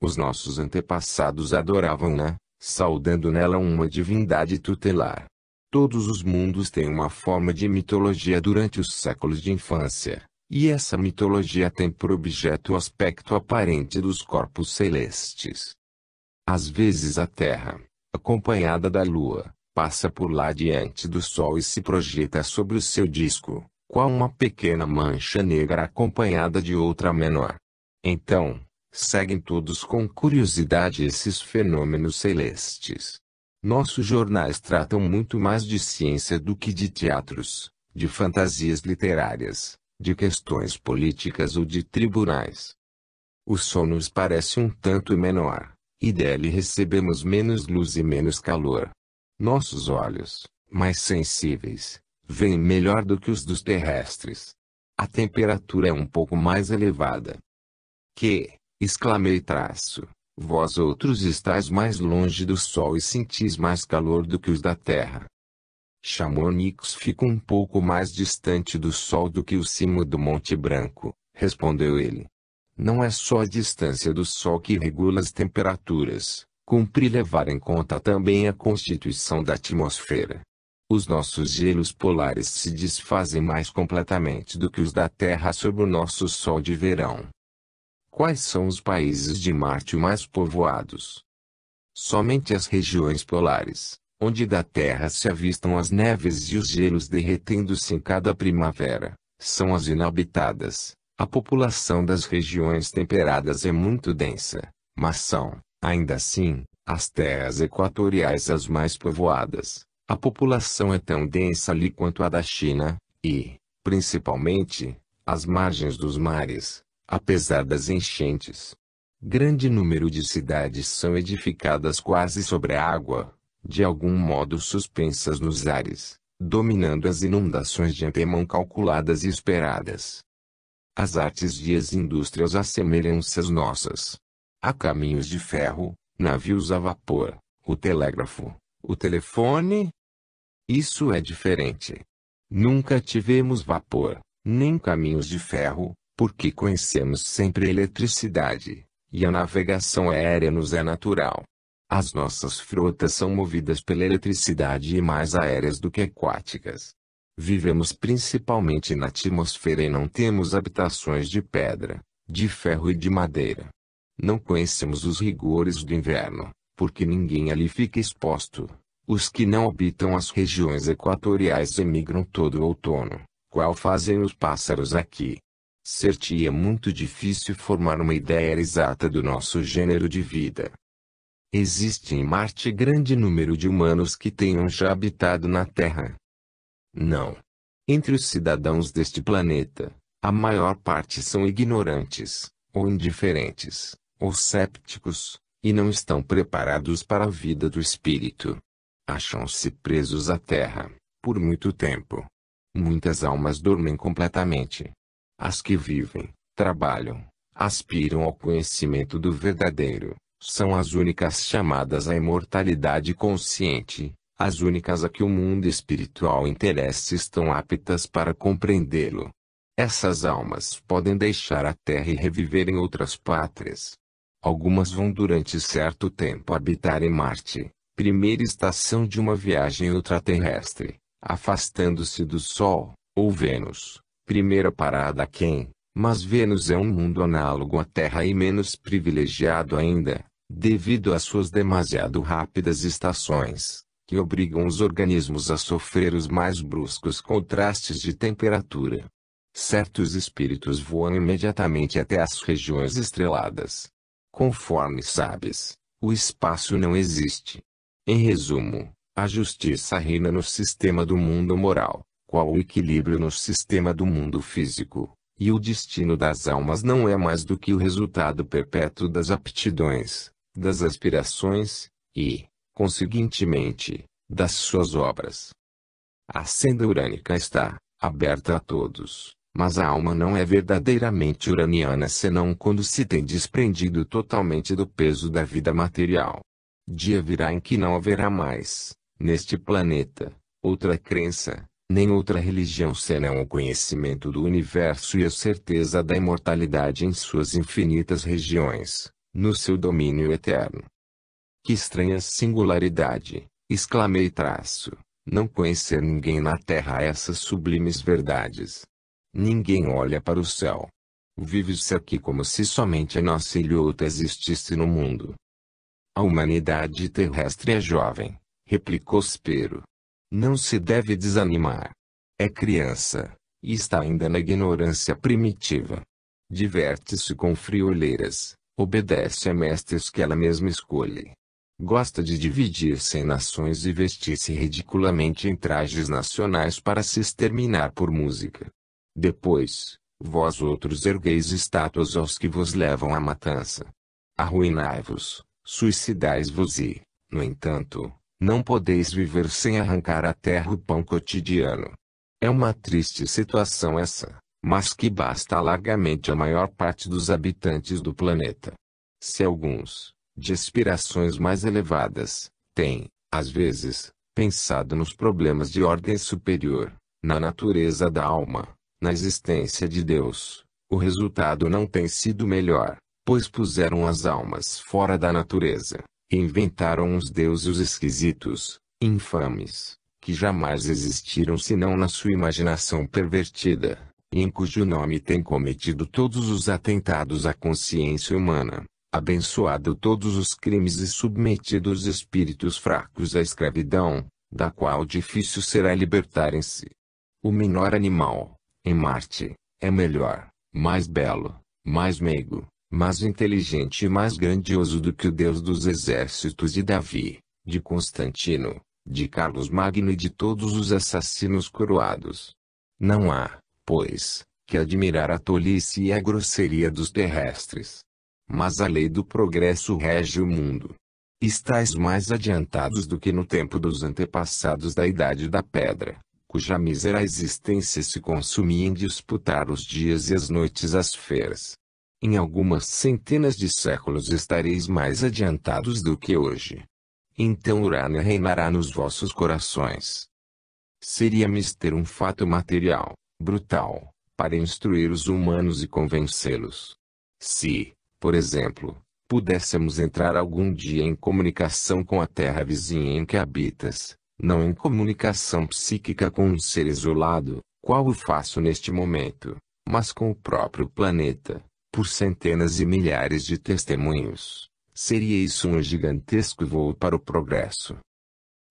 S1: Os nossos antepassados adoravam-na, saudando nela uma divindade tutelar. Todos os mundos têm uma forma de mitologia durante os séculos de infância, e essa mitologia tem por objeto o aspecto aparente dos corpos celestes. Às vezes a Terra, acompanhada da Lua, passa por lá diante do Sol e se projeta sobre o seu disco, qual uma pequena mancha negra acompanhada de outra menor. Então, seguem todos com curiosidade esses fenômenos celestes. Nossos jornais tratam muito mais de ciência do que de teatros, de fantasias literárias, de questões políticas ou de tribunais. O Sol nos parece um tanto menor, e dele recebemos menos luz e menos calor. Nossos olhos, mais sensíveis, veem melhor do que os dos terrestres. A temperatura é um pouco mais elevada. Exclamei vós outros estáis mais longe do Sol e sentis mais calor do que os da Terra. Chamonix fica um pouco mais distante do Sol do que o cimo do Monte Branco, respondeu ele. Não é só a distância do Sol que regula as temperaturas, cumpre levar em conta também a constituição da atmosfera. Os nossos gelos polares se desfazem mais completamente do que os da Terra sob o nosso Sol de verão. Quais são os países de Marte mais povoados? Somente as regiões polares, onde da Terra se avistam as neves e os gelos derretendo-se em cada primavera, são as inabitadas. A população das regiões temperadas é muito densa, mas são, ainda assim, as terras equatoriais as mais povoadas. A população é tão densa ali quanto a da China, e, principalmente, as margens dos mares, apesar das enchentes. Grande número de cidades são edificadas quase sobre a água, de algum modo suspensas nos ares, dominando as inundações de antemão calculadas e esperadas. As artes e as indústrias assemelham-se às nossas. Há caminhos de ferro, navios a vapor, o telégrafo, o telefone. Isso é diferente. Nunca tivemos vapor, nem caminhos de ferro, porque conhecemos sempre a eletricidade, e a navegação aérea nos é natural. As nossas frotas são movidas pela eletricidade e mais aéreas do que aquáticas. Vivemos principalmente na atmosfera e não temos habitações de pedra, de ferro e de madeira. Não conhecemos os rigores do inverno, porque ninguém ali fica exposto. Os que não habitam as regiões equatoriais emigram todo o outono, qual fazem os pássaros aqui. Ser-te-ia muito difícil formar uma ideia exata do nosso gênero de vida. Existe em Marte grande número de humanos que tenham já habitado na Terra. Não. Entre os cidadãos deste planeta, a maior parte são ignorantes, ou indiferentes, ou sépticos, e não estão preparados para a vida do espírito. Acham-se presos à Terra, por muito tempo. Muitas almas dormem completamente. As que vivem, trabalham, aspiram ao conhecimento do verdadeiro, são as únicas chamadas à imortalidade consciente. As únicas a que o mundo espiritual interessa estão aptas para compreendê-lo. Essas almas podem deixar a Terra e reviver em outras pátrias. Algumas vão durante certo tempo habitar em Marte, primeira estação de uma viagem ultraterrestre, afastando-se do Sol, ou Vênus, primeira parada aquém, mas Vênus é um mundo análogo à Terra e menos privilegiado ainda, devido às suas demasiado rápidas estações, que obrigam os organismos a sofrer os mais bruscos contrastes de temperatura. Certos espíritos voam imediatamente até as regiões estreladas. Conforme sabes, o espaço não existe. Em resumo, a justiça reina no sistema do mundo moral, qual o equilíbrio no sistema do mundo físico, e o destino das almas não é mais do que o resultado perpétuo das aptidões, das aspirações, e, conseguintemente, das suas obras. A senda urânica está aberta a todos, mas a alma não é verdadeiramente uraniana senão quando se tem desprendido totalmente do peso da vida material. Dia virá em que não haverá mais, neste planeta, outra crença, nem outra religião senão o conhecimento do universo e a certeza da imortalidade em suas infinitas regiões, no seu domínio eterno. Que estranha singularidade, exclamei traço, não conhecer ninguém na terra essas sublimes verdades. Ninguém olha para o céu. Vive-se aqui como se somente a nossa ilhota existisse no mundo. A humanidade terrestre é jovem, replicou Spero. Não se deve desanimar. É criança, e está ainda na ignorância primitiva. Diverte-se com friolheiras, obedece a mestres que ela mesma escolhe. Gosta de dividir-se em nações e vestir-se ridiculamente em trajes nacionais para se exterminar por música. Depois, vós outros ergueis estátuas aos que vos levam à matança. Arruinai-vos, suicidais-vos e, no entanto, não podeis viver sem arrancar à terra o pão cotidiano. É uma triste situação essa, mas que basta largamente à maior parte dos habitantes do planeta. Se alguns, de aspirações mais elevadas, têm, às vezes, pensado nos problemas de ordem superior, na natureza da alma, na existência de Deus, o resultado não tem sido melhor, pois puseram as almas fora da natureza, e inventaram uns deuses esquisitos, infames, que jamais existiram senão na sua imaginação pervertida, e em cujo nome tem cometido todos os atentados à consciência humana, abençoado todos os crimes e submetido os espíritos fracos à escravidão, da qual difícil será libertarem-se. O menor animal, em Marte, é melhor, mais belo, mais meigo, mais inteligente e mais grandioso do que o Deus dos exércitos de Davi, de Constantino, de Carlos Magno e de todos os assassinos coroados. Não há, pois, que admirar a tolice e a grosseria dos terrestres. Mas a lei do progresso rege o mundo. Estais mais adiantados do que no tempo dos antepassados da Idade da Pedra, cuja mísera existência se consumia em disputar os dias e as noites às feiras. Em algumas centenas de séculos estareis mais adiantados do que hoje. Então Urânia reinará nos vossos corações. Seria mister um fato material, brutal, para instruir os humanos e convencê-los. Se, por exemplo, pudéssemos entrar algum dia em comunicação com a terra vizinha em que habitas, não em comunicação psíquica com um ser isolado, qual o faço neste momento, mas com o próprio planeta, por centenas e milhares de testemunhos, seria isso um gigantesco voo para o progresso.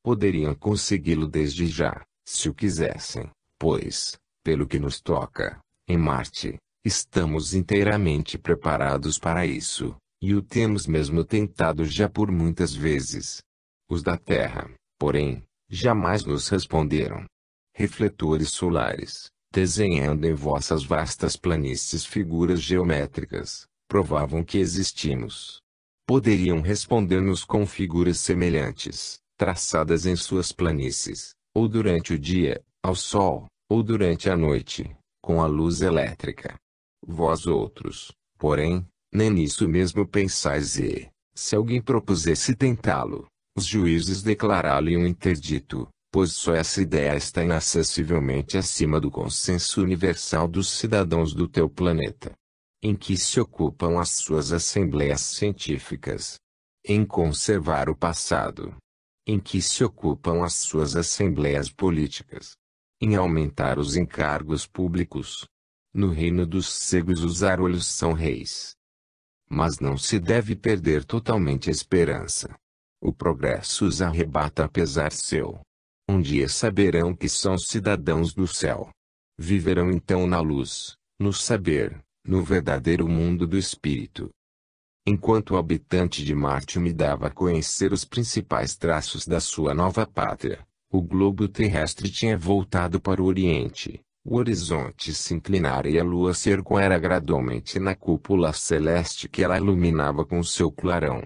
S1: Poderiam consegui-lo desde já, se o quisessem, pois, pelo que nos toca, em Marte, estamos inteiramente preparados para isso, e o temos mesmo tentado já por muitas vezes. Os da Terra, porém, jamais nos responderam. Refletores solares, desenhando em vossas vastas planícies figuras geométricas, provavam que existimos. Poderiam responder-nos com figuras semelhantes, traçadas em suas planícies, ou durante o dia, ao sol, ou durante a noite, com a luz elétrica. Vós outros, porém, nem nisso mesmo pensais e, se alguém propusesse tentá-lo, os juízes declará-lo-iam interdito, pois só essa ideia está inacessivelmente acima do consenso universal dos cidadãos do teu planeta. Em que se ocupam as suas assembleias científicas? Em conservar o passado. Em que se ocupam as suas assembleias políticas? Em aumentar os encargos públicos. No reino dos cegos os arolhos são reis. Mas não se deve perder totalmente a esperança. O progresso os arrebata apesar seu. Um dia saberão que são cidadãos do céu. Viverão então na luz, no saber, no verdadeiro mundo do espírito. Enquanto o habitante de Marte me dava a conhecer os principais traços da sua nova pátria, o globo terrestre tinha voltado para o Oriente, o horizonte se inclinara e a lua se erguera gradualmente na cúpula celeste que ela iluminava com seu clarão.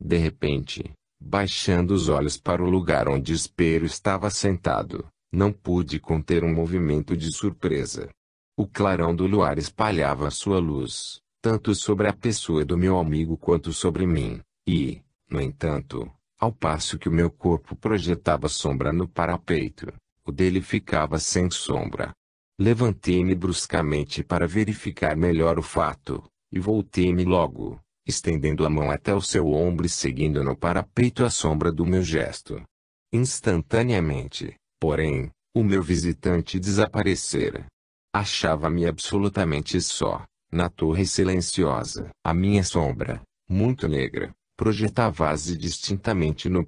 S1: De repente, baixando os olhos para o lugar onde Spero estava sentado, não pude conter um movimento de surpresa. O clarão do luar espalhava sua luz, tanto sobre a pessoa do meu amigo quanto sobre mim, e, no entanto, ao passo que o meu corpo projetava sombra no parapeito, o dele ficava sem sombra. Levantei-me bruscamente para verificar melhor o fato, e voltei-me logo, estendendo a mão até o seu ombro e seguindo no parapeito a sombra do meu gesto. Instantaneamente, porém, o meu visitante desaparecera. Achava-me absolutamente só, na torre silenciosa. A minha sombra, muito negra, projetava-se distintamente no